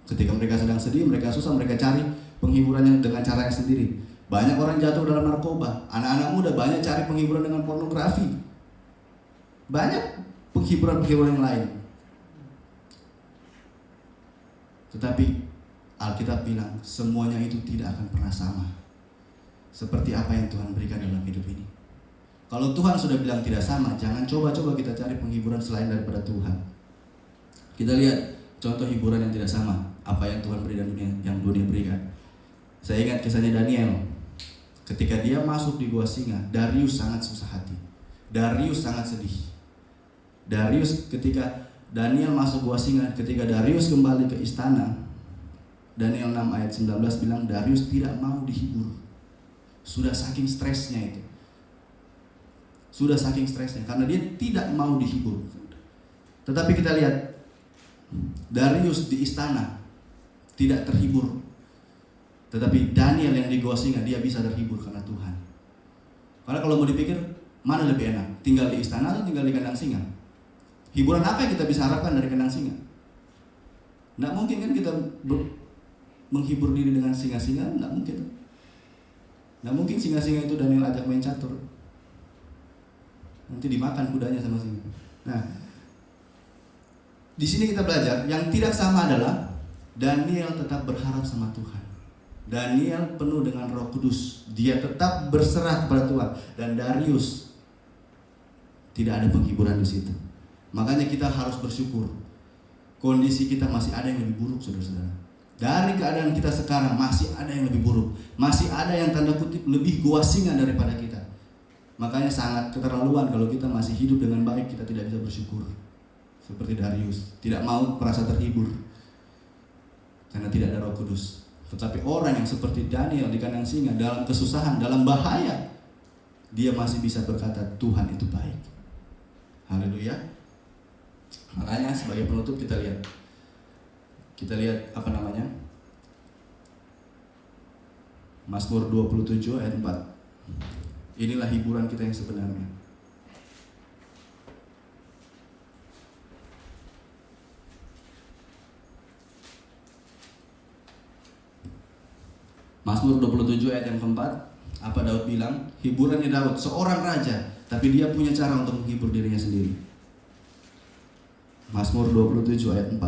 Ketika mereka sedang sedih, mereka susah, mereka cari penghiburannya dengan caranya sendiri. Banyak orang jatuh dalam narkoba. Anak-anak muda banyak cari penghiburan dengan pornografi. Banyak penghiburan-penghiburan yang lain. Tetapi Alkitab bilang semuanya itu tidak akan pernah sama seperti apa yang Tuhan berikan dalam hidup ini. Kalau Tuhan sudah bilang tidak sama, jangan coba-coba kita cari penghiburan selain daripada Tuhan. Kita lihat contoh hiburan yang tidak sama apa yang Tuhan beri dan yang dunia berikan. Saya ingat kisahnya Daniel. Ketika dia masuk di gua singa, Darius sangat susah hati. Darius sangat sedih. Darius ketika Daniel masuk gua singa, ketika Darius kembali ke istana, Daniel 6 ayat 19 bilang Darius tidak mau dihibur. Sudah saking stresnya itu. Sudah saking stresnya karena dia tidak mau dihibur. Tetapi kita lihat Darius di istana tidak terhibur. Tetapi Daniel yang di gua singa dia bisa terhibur karena Tuhan. Karena kalau mau dipikir mana lebih enak? Tinggal di istana atau tinggal di kandang singa? Hiburan apa yang kita bisa harapkan dari kandang singa? Nggak mungkin kan kita menghibur diri dengan singa-singa? Nggak mungkin. Nggak mungkin singa-singa itu Daniel ajak main catur. Nanti dimakan kudanya sama singa. Nah, di sini kita belajar yang tidak sama adalah Daniel tetap berharap sama Tuhan. Daniel penuh dengan Roh Kudus. Dia tetap berserah kepada Tuhan. Dan Darius tidak ada penghiburan di situ. Makanya kita harus bersyukur. Kondisi kita masih ada yang lebih buruk, saudara-saudara. Dari keadaan kita sekarang masih ada yang lebih buruk. Masih ada yang tanda kutip lebih gua singa daripada kita. Makanya sangat keterlaluan kalau kita masih hidup dengan baik, kita tidak bisa bersyukur. Seperti Darius, tidak mau merasa terhibur karena tidak ada Roh Kudus. Tetapi orang yang seperti Daniel di kandang singa, dalam kesusahan, dalam bahaya, dia masih bisa berkata Tuhan itu baik. Haleluya. Makanya sebagai penutup kita lihat Mazmur 27 ayat 4. Inilah hiburan kita yang sebenarnya. Mazmur 27 ayat yang keempat, apa Daud bilang? Hiburannya Daud, seorang raja, tapi dia punya cara untuk menghibur dirinya sendiri. Mazmur 27 ayat 4.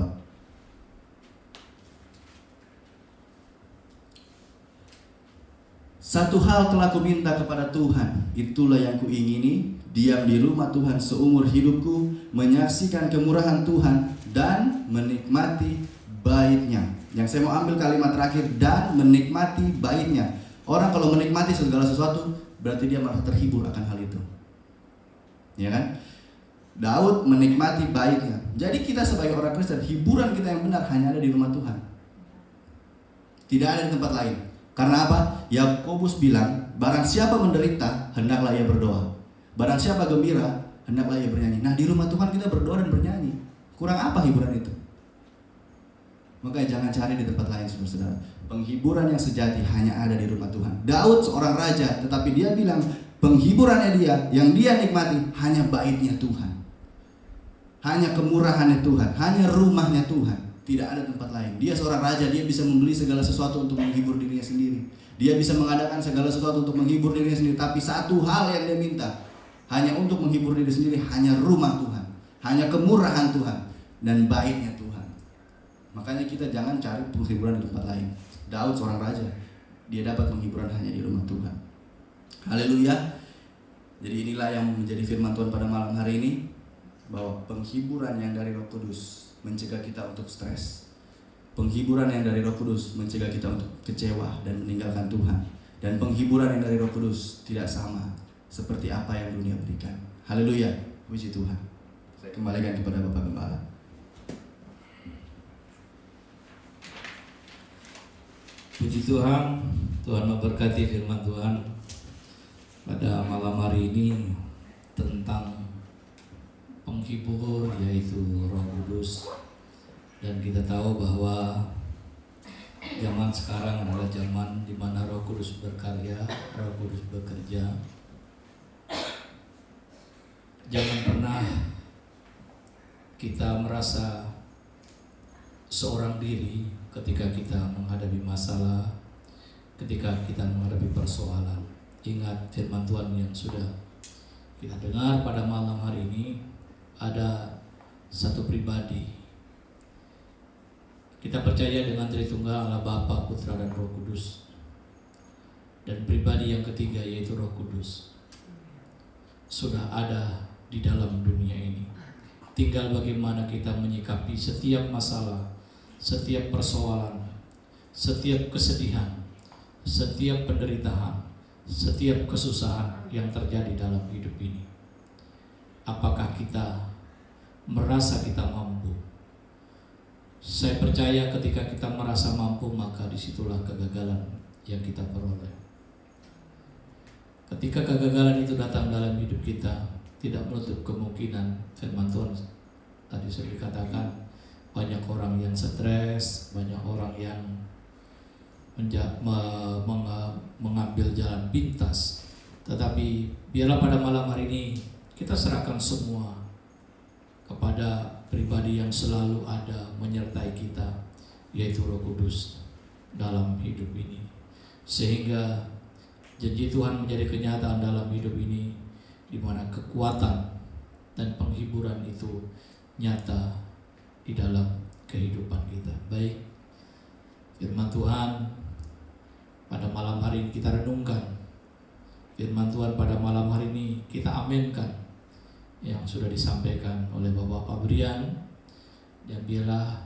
Satu hal telah kuminta kepada Tuhan, itulah yang kuingini, diam di rumah Tuhan seumur hidupku, menyaksikan kemurahan Tuhan dan menikmati bait-Nya. Yang saya mau ambil kalimat terakhir, dan menikmati bait-Nya. Orang kalau menikmati segala sesuatu berarti dia merasa terhibur akan hal itu. Ya kan? Daud menikmati bait-Nya. Jadi kita sebagai orang Kristen, hiburan kita yang benar hanya ada di rumah Tuhan. Tidak ada di tempat lain. Karena apa? Yakobus bilang, barang siapa menderita, hendaklah ia berdoa. Barang siapa gembira, hendaklah ia bernyanyi. Nah, di rumah Tuhan kita berdoa dan bernyanyi. Kurang apa hiburan itu? Makanya jangan cari di tempat lain, saudara-saudara. Penghiburan yang sejati hanya ada di rumah Tuhan. Daud seorang raja, tetapi dia bilang penghiburannya dia, yang dia nikmati hanya bait-Nya Tuhan, hanya kemurahannya Tuhan, hanya rumahnya Tuhan. Tidak ada tempat lain. Dia seorang raja, dia bisa membeli segala sesuatu untuk menghibur dirinya sendiri. Dia bisa mengadakan segala sesuatu untuk menghibur dirinya sendiri. Tapi satu hal yang dia minta, hanya untuk menghibur diri sendiri, hanya rumah Tuhan, hanya kemurahan Tuhan dan bait-Nya Tuhan. Makanya kita jangan cari penghiburan di tempat lain. Daud seorang raja, dia dapat penghiburan hanya di rumah Tuhan. Haleluya. Jadi inilah yang menjadi firman Tuhan pada malam hari ini, bahwa penghiburan yang dari Roh Kudus mencegah kita untuk stres. Penghiburan yang dari Roh Kudus mencegah kita untuk kecewa dan meninggalkan Tuhan. Dan penghiburan yang dari Roh Kudus tidak sama seperti apa yang dunia berikan. Haleluya. Puji Tuhan. Saya kembalikan kepada Bapak Gembala. Puji Tuhan, Tuhan memberkati firman Tuhan pada malam hari ini tentang penghibur, yaitu Roh Kudus. Dan kita tahu bahwa zaman sekarang adalah zaman di mana Roh Kudus berkarya, Roh Kudus bekerja. Jangan pernah kita merasa seorang diri ketika kita menghadapi masalah, ketika kita menghadapi persoalan. Ingat firman Tuhan yang sudah kita dengar pada malam hari ini, ada satu pribadi. Kita percaya dengan Tritunggal Allah Bapa, Putra dan Roh Kudus. Dan pribadi yang ketiga yaitu Roh Kudus sudah ada di dalam dunia ini. tinggal bagaimana kita menyikapi setiap masalah, setiap persoalan, setiap kesedihan, setiap penderitaan, setiap kesusahan yang terjadi dalam hidup ini. Apakah kita merasa kita mampu? Saya percaya ketika kita merasa mampu, maka disitulah kegagalan yang kita peroleh. Ketika kegagalan itu datang dalam hidup kita, tidak menutup kemungkinan firman Tuhan tadi sudah dikatakan, banyak orang yang stres, banyak orang yang mengambil jalan pintas. Tetapi biarlah pada malam hari ini kita serahkan semua kepada pribadi yang selalu ada menyertai kita, yaitu Roh Kudus dalam hidup ini, sehingga janji Tuhan menjadi kenyataan dalam hidup ini, di mana kekuatan dan penghiburan itu nyata di dalam kehidupan kita. Baik, firman Tuhan pada malam hari ini kita renungkan. Firman Tuhan pada malam hari ini kita aminkan yang sudah disampaikan oleh Bapak Fabrian, dan biarlah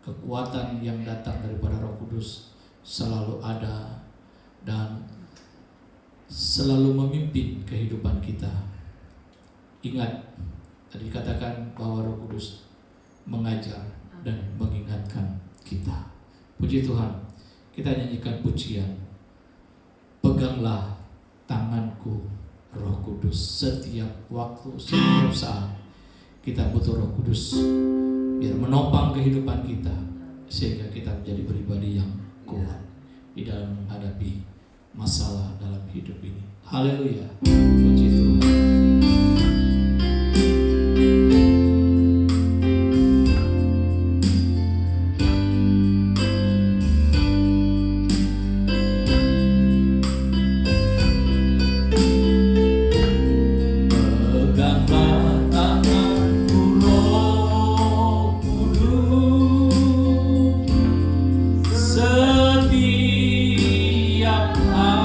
kekuatan yang datang daripada Roh Kudus selalu ada dan selalu memimpin kehidupan kita. Ingat, tadi dikatakan bahwa Roh Kudus mengajar dan mengingatkan kita. Puji Tuhan, kita nyanyikan pujian, peganglah tanganku Roh Kudus. Setiap waktu, setiap saat kita butuh Roh Kudus biar menopang kehidupan kita, sehingga kita menjadi pribadi yang kuat di dalam menghadapi masalah dalam hidup ini. Haleluya, puji Tuhan. Setiap hari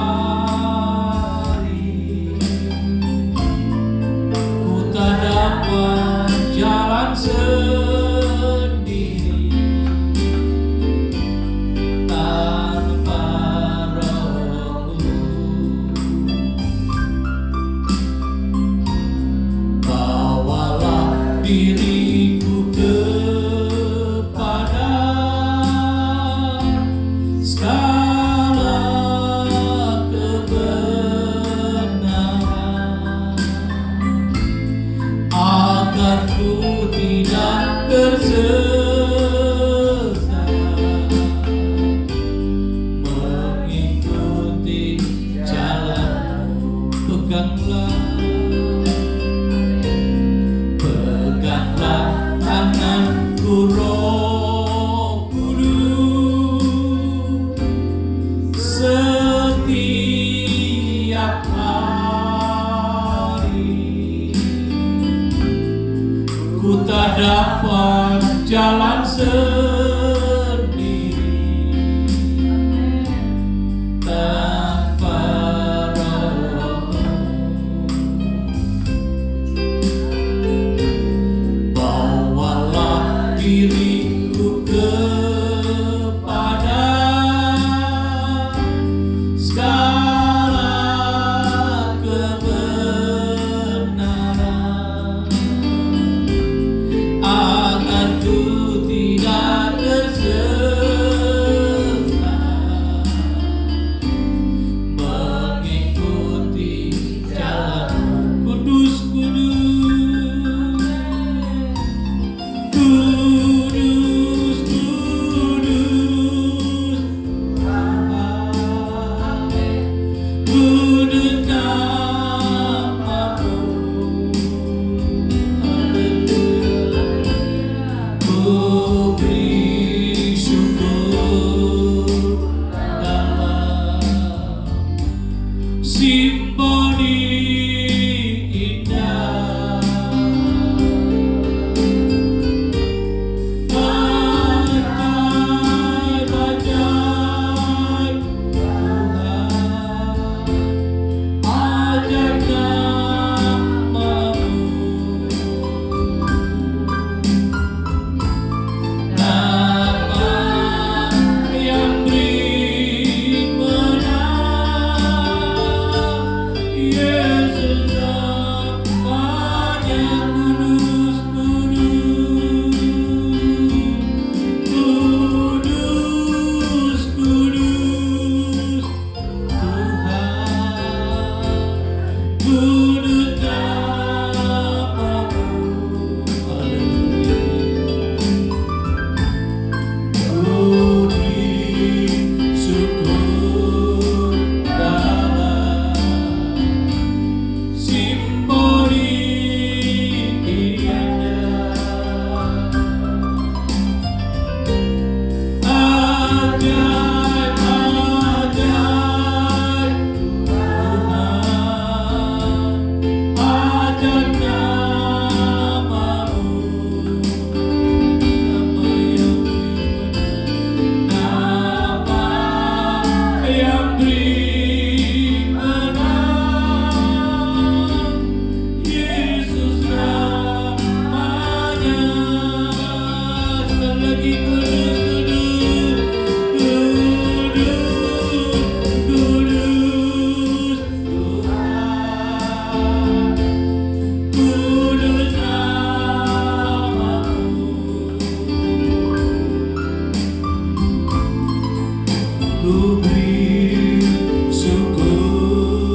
ku beri syukur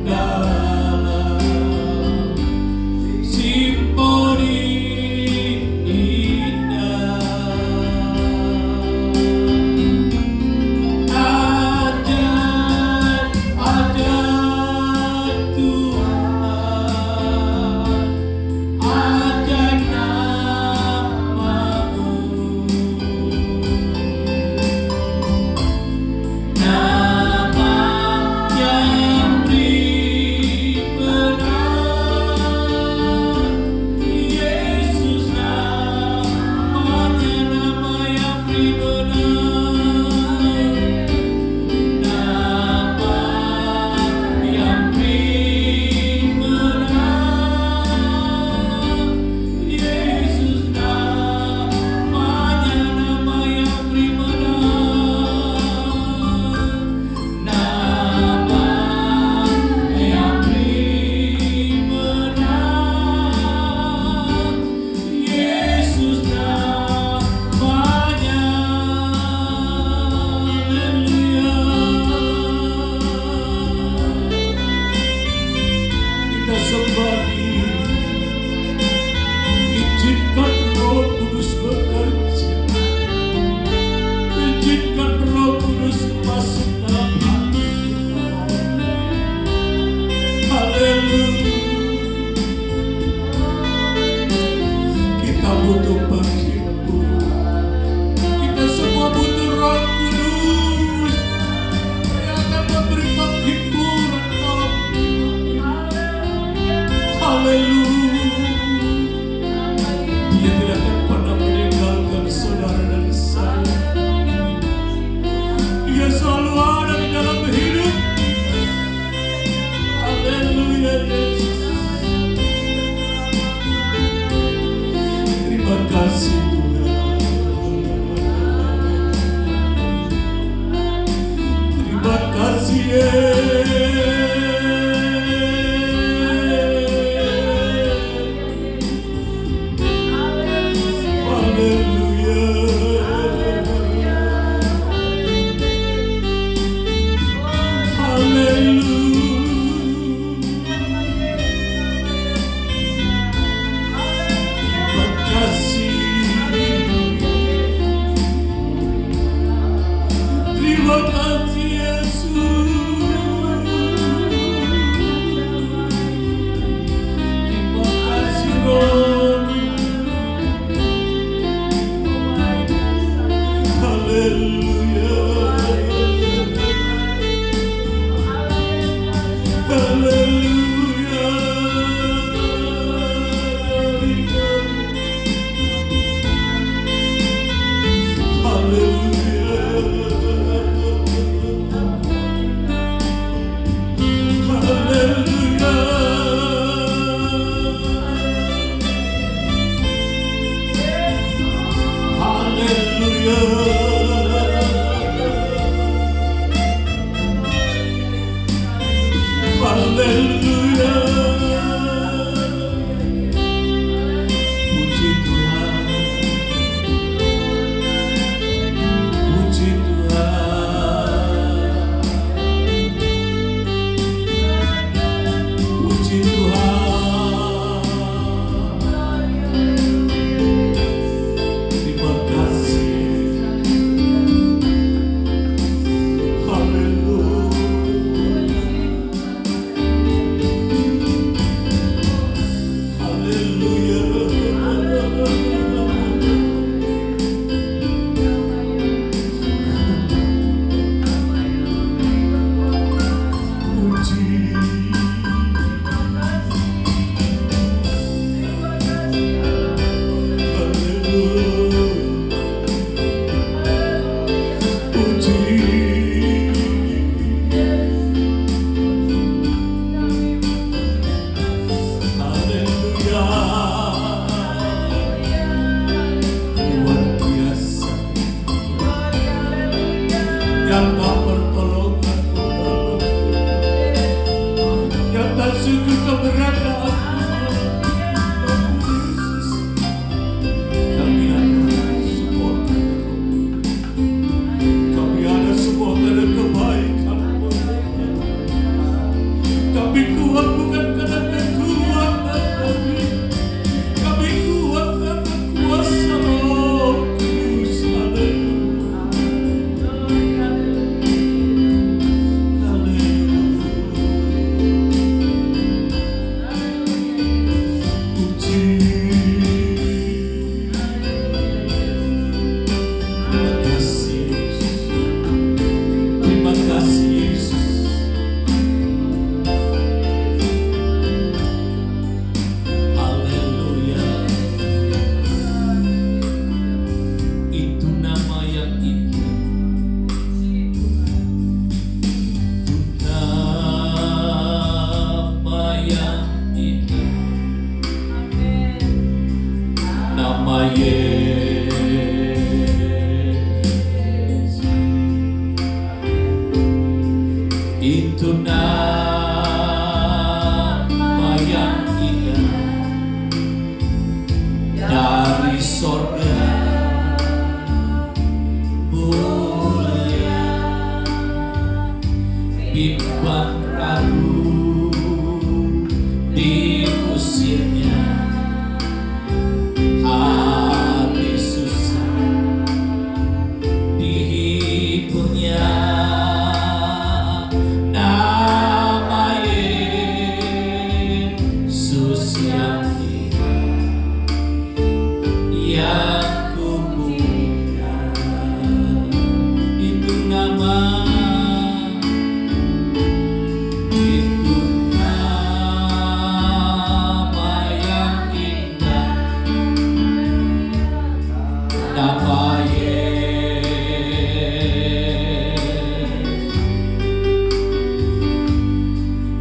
dalam simponi indah. Ajar, ajar Tuhan, ajar nama-Mu.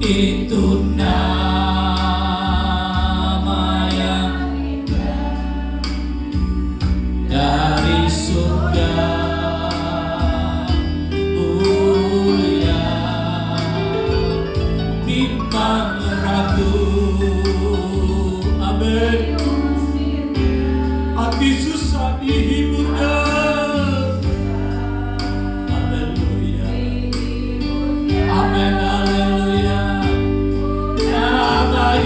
Itu nama yang dari surga mulia, bimbang ragu. Amin. Hati susah dihiburnya. Haleluya. Amin. Haleluya. Nama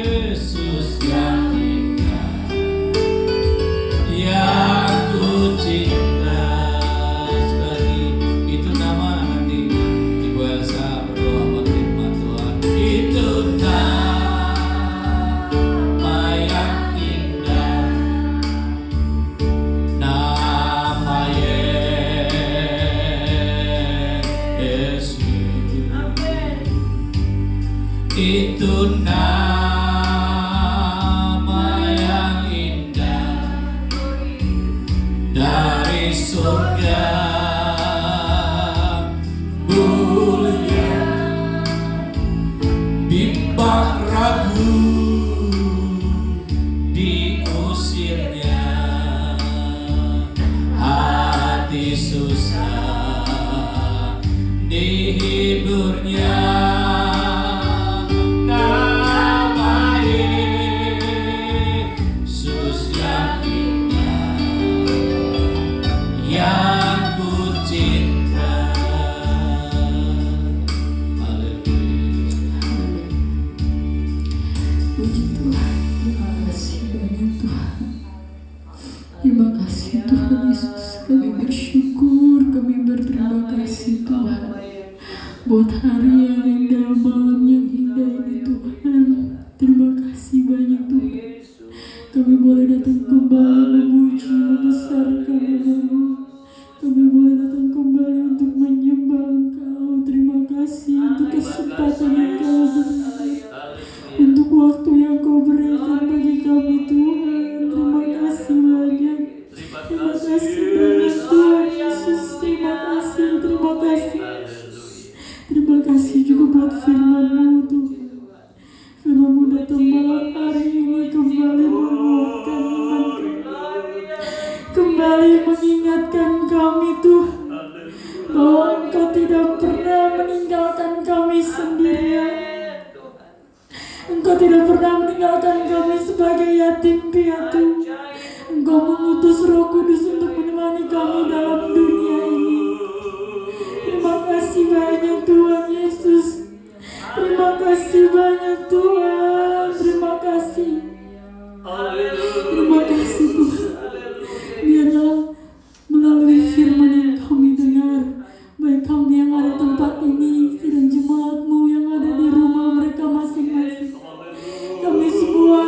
Yesus yang indah, yang ku cinta sekali. Itu nama, nanti Ibu Elsa berdoa buat firman Tuhan. Itu nama yang indah, nama Yesus. Itu nama yang indah dari surga mulia, bimbang ragu diusirnya, hati susah dihiburnya. Nama Yesus yang indah, yang ku cinta. Haleluya. Puji Tuhan, terima kasih banyak Tuhan. Terima kasih Tuhan Yesus. Kami bersyukur, kami berterima kasih Tuhan buat hari yang indah, malam yang indah ini Tuhan. Terima kasih banyak Tuhan. Kami boleh datang kembali memuji, membesarkan nama-Mu. Kami boleh datang kembali untuk menyembah Engkau. Terima kasih untuk kesempatan yang Kau berikan, untuk waktu yang Kau berikan bagi kami Tuhan. Terima kasih banyak. Terima kasih banyak Tuhan Yesus. Terima kasih, terima kasih. Terima kasih juga buat firman-Mu Tuhan. Firman-Mu datang malam hari ini kembali menguatkan iman kami, kembali mengingatkan kami Tuhan bahwa Engkau tidak pernah meninggalkan kami sendirian. Engkau tidak pernah meninggalkan kami sebagai yatim piatu. Engkau mengutus Roh Kudus untuk menemani kami dalam dunia ini. Terima kasih banyak Tuhan Yesus. Terima kasih banyak Tuhan. Terima kasih. Terima kasih Tuhan. Biarlah melalui firman yang kami dengar, baik kami yang ada tempat ini dan jemaat-Mu yang ada di rumah mereka masing-masing, kami semua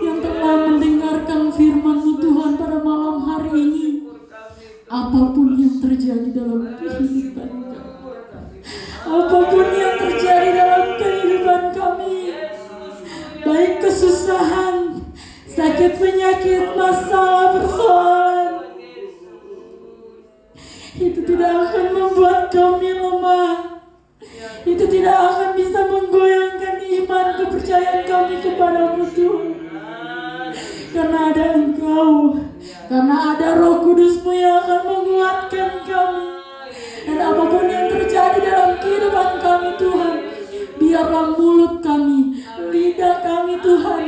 yang telah mendengarkan firman-Mu Tuhan pada malam hari ini, apapun yang terjadi dalam kehidupan kami, apapun yang terjadi dalam kehidupan kami, baik kesusahan, sakit penyakit, masalah, persoalan, itu tidak akan membuat kami lemah. Itu tidak akan bisa menggoyangkan iman kepercayaan kami kepadamu Tuhan. Karena ada Engkau, karena ada Roh Kudus-Mu yang akan menguatkan kami. Dan apapun yang terjadi dalam kehidupan kami Tuhan, biarlah mulut kami, lidah kami Tuhan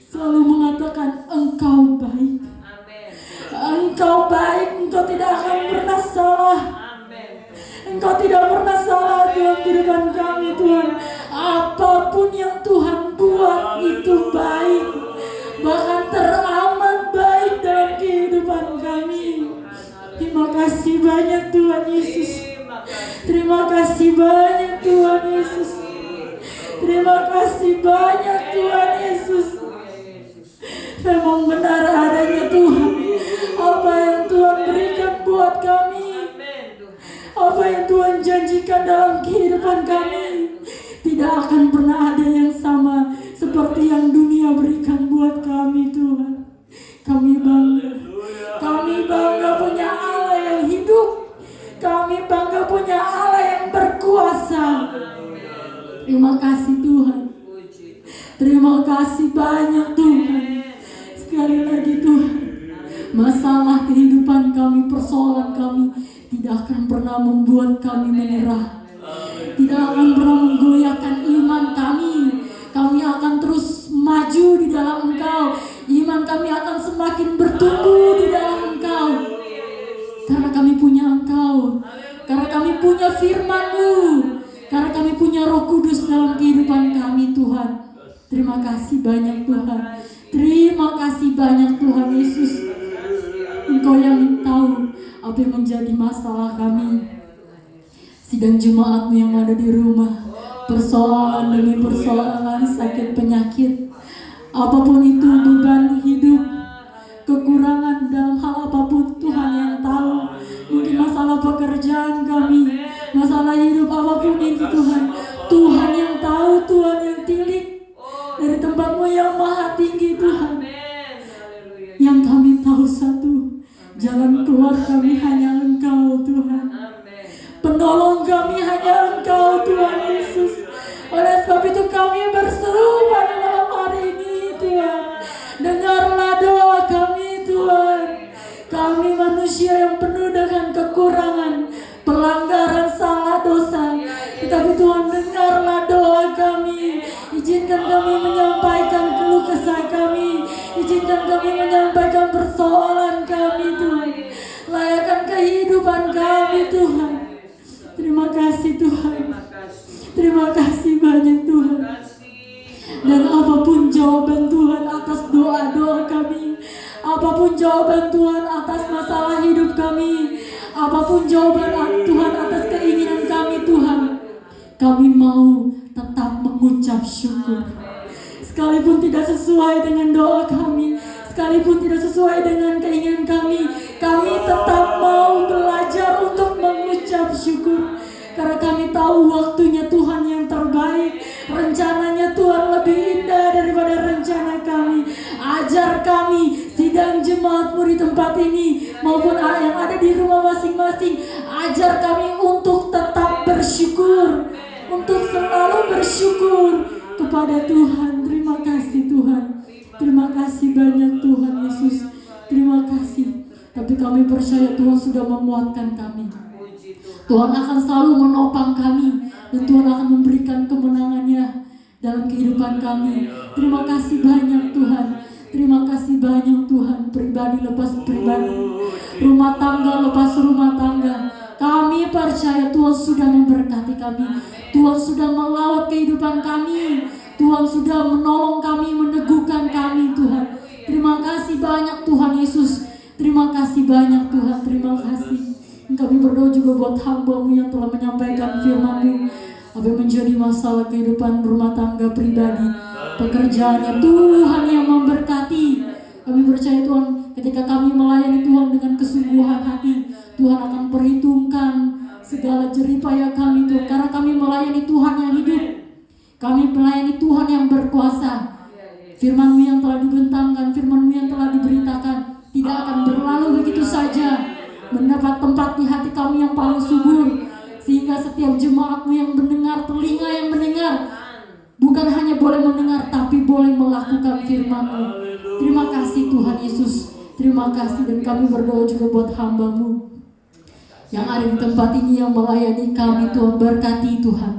selalu mengatakan Engkau baik. Engkau baik, Engkau tidak akan pernah salah. Engkau tidak pernah salah dalam kehidupan kami Tuhan. Apapun yang Tuhan buat itu baik, bahkan teramat baik dalam kehidupan kami. Terima kasih banyak Tuhan Yesus. Terima kasih banyak Tuhan Yesus. Terima kasih banyak Tuhan Yesus. Memang benar adanya Tuhan. Apa yang Tuhan berikan buat kami, apa yang Tuhan janjikan dalam kehidupan kami, tidak akan pernah ada yang sama seperti yang dunia berikan buat kami Tuhan. Kami bangga punya Allah yang hidup. Kami bangga punya Allah yang berkuasa. Terima kasih Tuhan. Terima kasih banyak Tuhan. Sekali lagi Tuhan, masalah kehidupan kami, persoalan kami tidak akan pernah membuat kami menyerah. Tidak akan pernah menggoyahkan iman kami. Kami akan terus maju di dalam Engkau. Iman kami akan semakin bertumbuh di dalam Engkau. Karena kami punya Engkau. Karena kami punya firman-Mu. Karena kami punya Roh Kudus dalam kehidupan kami Tuhan. Terima kasih banyak Tuhan. Terima kasih banyak Tuhan Yesus. Engkau yang tahu apa yang menjadi masalah kami. Sidang jemaat-Mu yang ada di rumah, persoalan demi persoalan, sakit penyakit, apapun itu, beban hidup, kekurangan dalam hal apapun, Tuhan yang tahu. Mungkin masalah pekerjaan kami, masalah hidup apapun itu Tuhan. Tuhan yang tahu, Tuhan yang tilik dari tempat-Mu yang maha tinggi Tuhan. Yang kami tahu satu, jalan keluar kami hanya Engkau Tuhan. Penolong kami hanya Engkau Tuhan Yesus. Oleh sebab itu kami berseru pada malam hari ini Tuhan. Dengarlah doa kami Tuhan. Kami manusia yang penuh dengan kekurangan, pelanggaran, salah, dosa. Tetapi Tuhan, dengarlah doa kami. Izinkan kami menyampaikan keluh kesah kami. Izinkan kami menyampaikan persoalan kami Tuhan. Layakkan kehidupan kami Tuhan. Terima kasih Tuhan. Terima kasih banyak Tuhan. Dan apapun jawaban Tuhan atas doa-doa kami, apapun jawaban Tuhan atas masalah hidup kami, apapun jawaban Tuhan atas keinginan kami Tuhan, kami mau tetap mengucap syukur. Sekalipun tidak sesuai dengan doa kami, sekalipun tidak sesuai dengan keinginan kami tetap mau belajar untuk mengucap syukur. Karena kami tahu waktunya Tuhan yang terbaik. Rencananya Tuhan lebih indah daripada rencana kami. Ajar kami, sidang jemaat-Mu di tempat ini maupun yang ada di rumah masing-masing, ajar kami untuk tetap bersyukur, untuk selalu bersyukur kepada Tuhan. Terima kasih Tuhan. Terima kasih banyak Tuhan Yesus. Terima kasih. Tapi kami percaya Tuhan sudah memuatkan kami. Tuhan akan selalu menopang kami, dan Tuhan akan memberikan kemenangannya dalam kehidupan kami. Terima kasih banyak Tuhan. Terima kasih banyak Tuhan. Pribadi lepas pribadi, rumah tangga lepas rumah tangga, kami percaya Tuhan sudah memberkati kami. Tuhan sudah melawat kehidupan kami. Tuhan sudah menolong kami, meneguhkan kami Tuhan. Terima kasih banyak Tuhan Yesus. Terima kasih banyak Tuhan. Terima kasih. Kami berdoa juga buat hamba-Mu yang telah menyampaikan firman-Mu. Apa yang menjadi masalah kehidupan rumah tangga pribadi, pekerjaannya, Tuhan yang memberkati. Kami percaya Tuhan, ketika kami melayani Tuhan dengan kesungguhan hati, Tuhan akan perhitungkan segala jeripaya kami Tuhan. Karena kami melayani Tuhan yang hidup, kami melayani Tuhan yang berkuasa. Firman-Mu yang telah dibentangkan, firman-Mu yang telah diberitakan tidak akan berlalu begitu saja, mendapat tempat di hati kami yang paling subur. Sehingga setiap jemaat-Mu yang mendengar, telinga yang mendengar, bukan hanya boleh mendengar, tapi boleh melakukan firman-Mu. Terima kasih Tuhan Yesus. Terima kasih. Dan kami berdoa juga buat hamba-Mu yang ada di tempat ini, yang melayani kami Tuhan. Berkati Tuhan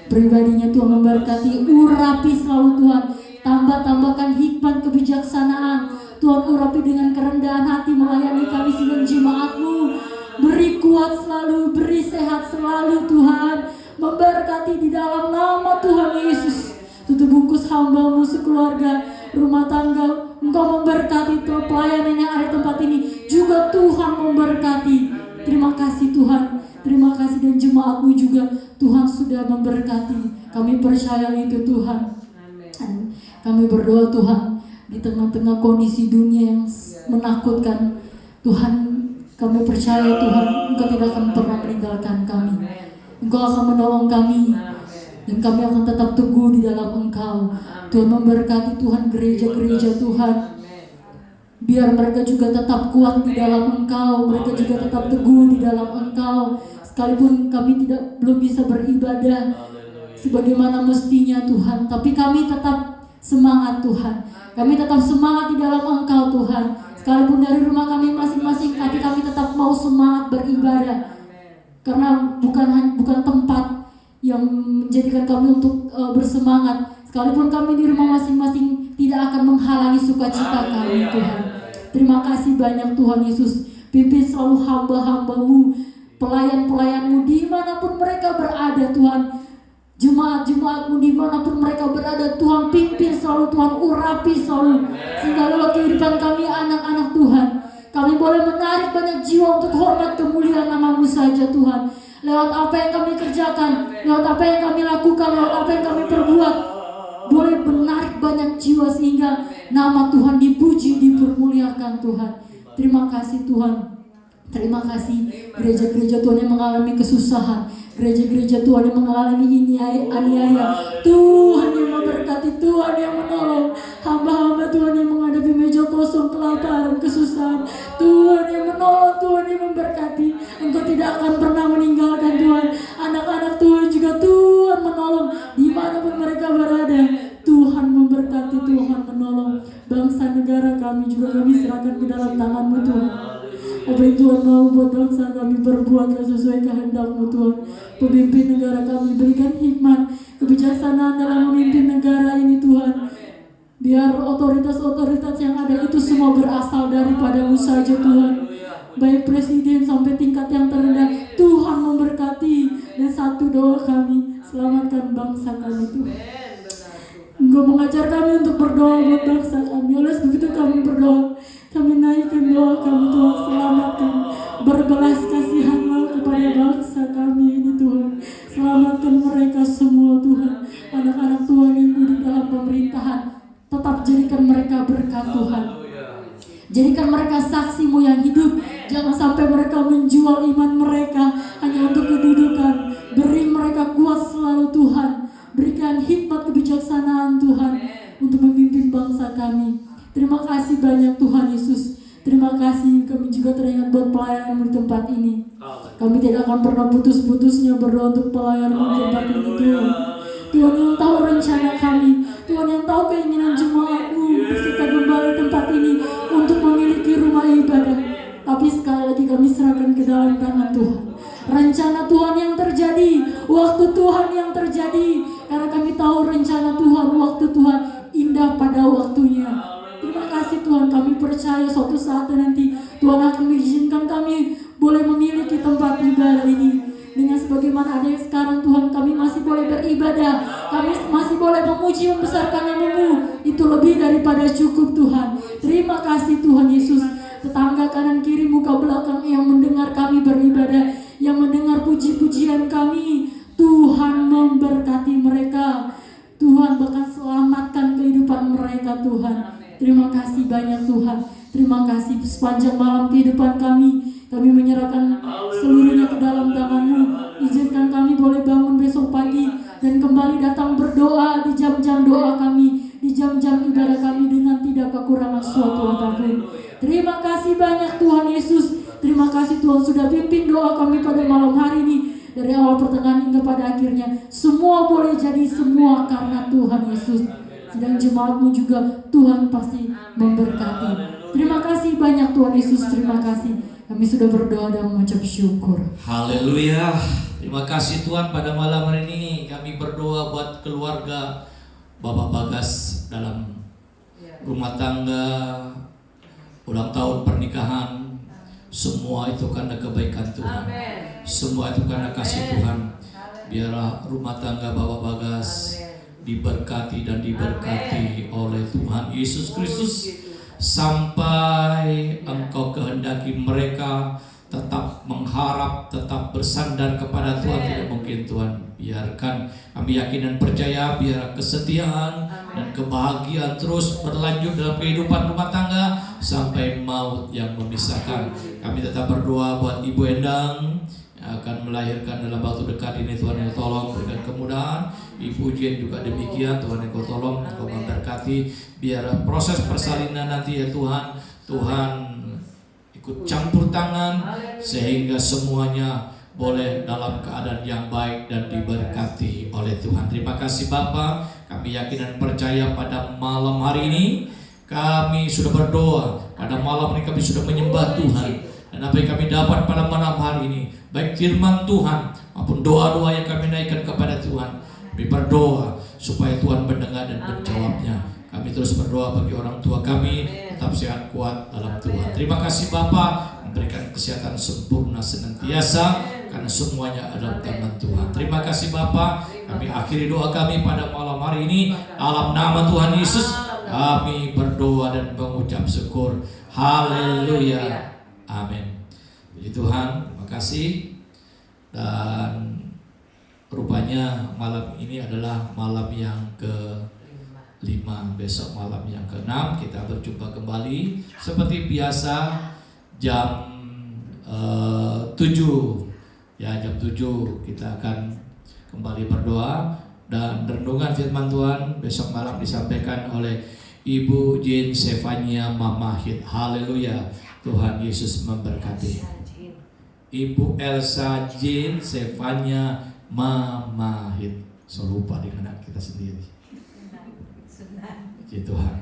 pribadinya, Tuhan memberkati, urapi selalu Tuhan. Tambahkan hikmat kebijaksanaan Tuhan, urapi dengan kerendahan hati melayani kami sidang jemaat-Mu. Beri kuat selalu, beri sehat selalu Tuhan. Memberkati di dalam nama Tuhan Yesus. Tutup bungkus hamba-Mu sekeluarga, rumah tangga. Engkau memberkati pelayanan yang ada di tempat ini. Juga Tuhan memberkati. Terima kasih Tuhan. Terima kasih, dan jemaat-Mu juga Tuhan sudah memberkati. Kami percaya itu Tuhan. Kami berdoa Tuhan, di tengah-tengah kondisi dunia yang menakutkan, Tuhan, kami percaya Tuhan, Engkau tidak akan pernah meninggalkan kami. Engkau akan menolong kami, dan kami akan tetap teguh di dalam Engkau. Tuhan memberkati Tuhan gereja-gereja Tuhan. Biar mereka juga tetap kuat di dalam Engkau, mereka juga tetap teguh di dalam Engkau. Sekalipun kami belum bisa beribadah, sebagaimana mestinya Tuhan. Tapi kami tetap semangat Tuhan. Kami tetap semangat di dalam Engkau Tuhan. Sekalipun dari rumah kami masing-masing, tapi kami tetap mau semangat beribadah. Karena bukan tempat yang menjadikan kami untuk bersemangat. Sekalipun kami di rumah masing-masing tidak akan menghalangi sukacita kami Tuhan. Terima kasih banyak Tuhan Yesus. Pimpin selalu hamba-hambamu, pelayan-pelayanmu dimanapun mereka berada Tuhan. Jemaat-jemaatmu dimanapun mereka berada Tuhan, pimpin selalu Tuhan, urapi selalu. Sehingga lewat kehidupan kami anak-anak Tuhan, kami boleh menarik banyak jiwa untuk hormat kemuliaan nama-Mu saja Tuhan. Lewat apa yang kami kerjakan, lewat apa yang kami lakukan, lewat apa yang kami perbuat, boleh menarik banyak jiwa sehingga nama Tuhan dipuji, dipermuliakan Tuhan. Terima kasih Tuhan. Terima kasih gereja-gereja Tuhan yang mengalami kesusahan, gereja-gereja Tuhan yang mengalami aniaya. Tuhan yang memberkati, Tuhan yang menolong hamba-hamba Tuhan yang menghadapi meja kosong, kelaparan, kesusahan. Tuhan yang menolong, Tuhan yang memberkati. Engkau tidak akan pernah meninggalkan Tuhan. Anak-anak Tuhan juga Tuhan menolong dimanapun mereka berada. Tuhan memberkati, Tuhan menolong. Bangsa negara kami juga kami serahkan ke dalam tangan-Mu Tuhan. Apa yang Tuhan mau buat bangsa kami berbuat sesuai kehendak-Mu Tuhan. Pemimpin negara kami berikan hikmat, kebijaksanaan dalam memimpin negara ini Tuhan. Biar otoritas-otoritas yang ada itu semua berasal daripada-Mu saja Tuhan. Baik presiden sampai tingkat yang terendah, Tuhan memberkati. Dan satu doa kami, selamatkan bangsa kami Tuhan. Engkau mengajar kami untuk berdoa buat bangsa kami. Oleh sebab itu kami berdoa. Kami naikkan doa kami Tuhan, selamatkan. Berbelas kasihanlah kepada bangsa kami ini Tuhan. Selamatkan mereka semua Tuhan. Anak-anak Tuhan yang duduk dalam pemerintahan, tetap jadikan mereka berkat Tuhan. Jadikan mereka saksi-Mu yang hidup. Jangan sampai mereka menjual iman mereka hanya untuk kedudukan. Beri mereka kuat selalu Tuhan. Berikan hikmat kebijaksanaan Tuhan untuk memimpin bangsa kami. Terima kasih banyak Tuhan Yesus. Terima kasih, kami juga teringat buat pelayan di tempat ini. Kami tidak akan pernah putus-putusnya berdoa untuk pelayan di tempat ini Tuhan. Tuhan yang tahu rencana kami, Tuhan yang tahu keinginan jemaat-Mu beserta gembala tempat ini untuk memiliki rumah ibadah. Tapi sekali lagi kami serahkan ke dalam tangan Tuhan. Rencana Tuhan yang terjadi, waktu Tuhan yang terjadi. Karena kami tahu rencana Tuhan, waktu Tuhan indah pada waktunya. Terima kasih Tuhan, kami percaya suatu saat nanti Tuhan akan mengizinkan kami boleh memiliki tempat ibadah ini. Dengan sebagaimana ada yang sekarang Tuhan, kami masih boleh beribadah, kami masih boleh memuji membesarkan nama-Mu. Itu lebih daripada cukup Tuhan. Terima kasih Tuhan Yesus. Tetangga kanan kiri muka belakang yang mendengar kami beribadah, yang mendengar puji-pujian kami, Tuhan memberkati mereka. Tuhan bahkan selamatkan kehidupan mereka Tuhan. Terima kasih banyak Tuhan. Terima kasih sepanjang malam kehidupan kami. Kami menyerahkan seluruhnya ke dalam tangan-Mu. Izinkan kami boleh bangun besok pagi dan kembali datang berdoa di jam-jam doa kami, di jam-jam ibadah kami dengan tidak kekurangan suatu apapun. Terima kasih banyak Tuhan Yesus. Terima kasih Tuhan sudah pimpin doa kami pada malam hari ini. Dari awal pertengahan hingga pada akhirnya, semua boleh jadi semua karena Tuhan Yesus. Sedang jemaat-Mu juga Tuhan pasti memberkati. Terima kasih banyak Tuhan Yesus. Terima kasih. Kami sudah berdoa dan mengucap syukur. Haleluya. Terima kasih Tuhan, pada malam hari ini kami berdoa buat keluarga Bapak Bagas dalam rumah tangga, ulang tahun pernikahan. Semua itu karena kebaikan Tuhan. Semua itu karena kasih Tuhan. Biarlah rumah tangga Bapak Bagas diberkati dan diberkati oleh Tuhan Yesus Kristus sampai Engkau kehendaki mereka tetap mengharap, tetap bersandar kepada Tuhan. Tidak mungkin Tuhan biarkan. Kami yakin dan percaya biar kesetiaan dan kebahagiaan terus berlanjut dalam kehidupan rumah tangga sampai maut yang memisahkan. Kami tetap berdoa buat Ibu Endang yang akan melahirkan dalam waktu dekat ini. Tuhan yang tolong berikan kemudahan. Ibu Jen juga demikian. Tuhan yang kau tolong, Engkau memberkati. Biar proses persalinan nanti ya Tuhan ikut campur tangan sehingga semuanya boleh dalam keadaan yang baik dan diberkati oleh Tuhan. Terima kasih Bapa, kami yakin dan percaya pada malam hari ini kami sudah berdoa, pada malam ini kami sudah menyembah Tuhan. Dan apa yang kami dapat pada malam hari ini, baik firman Tuhan maupun doa-doa yang kami naikkan kepada Tuhan, kami berdoa supaya Tuhan mendengar dan menjawabnya. Kami terus berdoa bagi orang tua kami tetap sehat kuat dalam Tuhan. Terima kasih Bapa, memberikan kesehatan sempurna senantiasa, karena semuanya adalah tangan Tuhan. Terima kasih Bapa, kami akhiri doa kami pada malam hari ini. Dalam nama Tuhan Yesus kami berdoa dan mengucap syukur. Haleluya. Amin. Puji Tuhan, terima kasih. Dan rupanya malam ini adalah malam yang ke-5, besok malam yang ke-6 kita berjumpa kembali seperti biasa jam 7 ya, jam 7 kita akan kembali berdoa dan renungan firman Tuhan besok malam disampaikan oleh Ibu Jane Stefania Mamahit. Haleluya. Tuhan Yesus memberkati. Ibu Elsa Jane Stefania Mamahit. So lupa dengan anak kita sendiri. Puji Tuhan.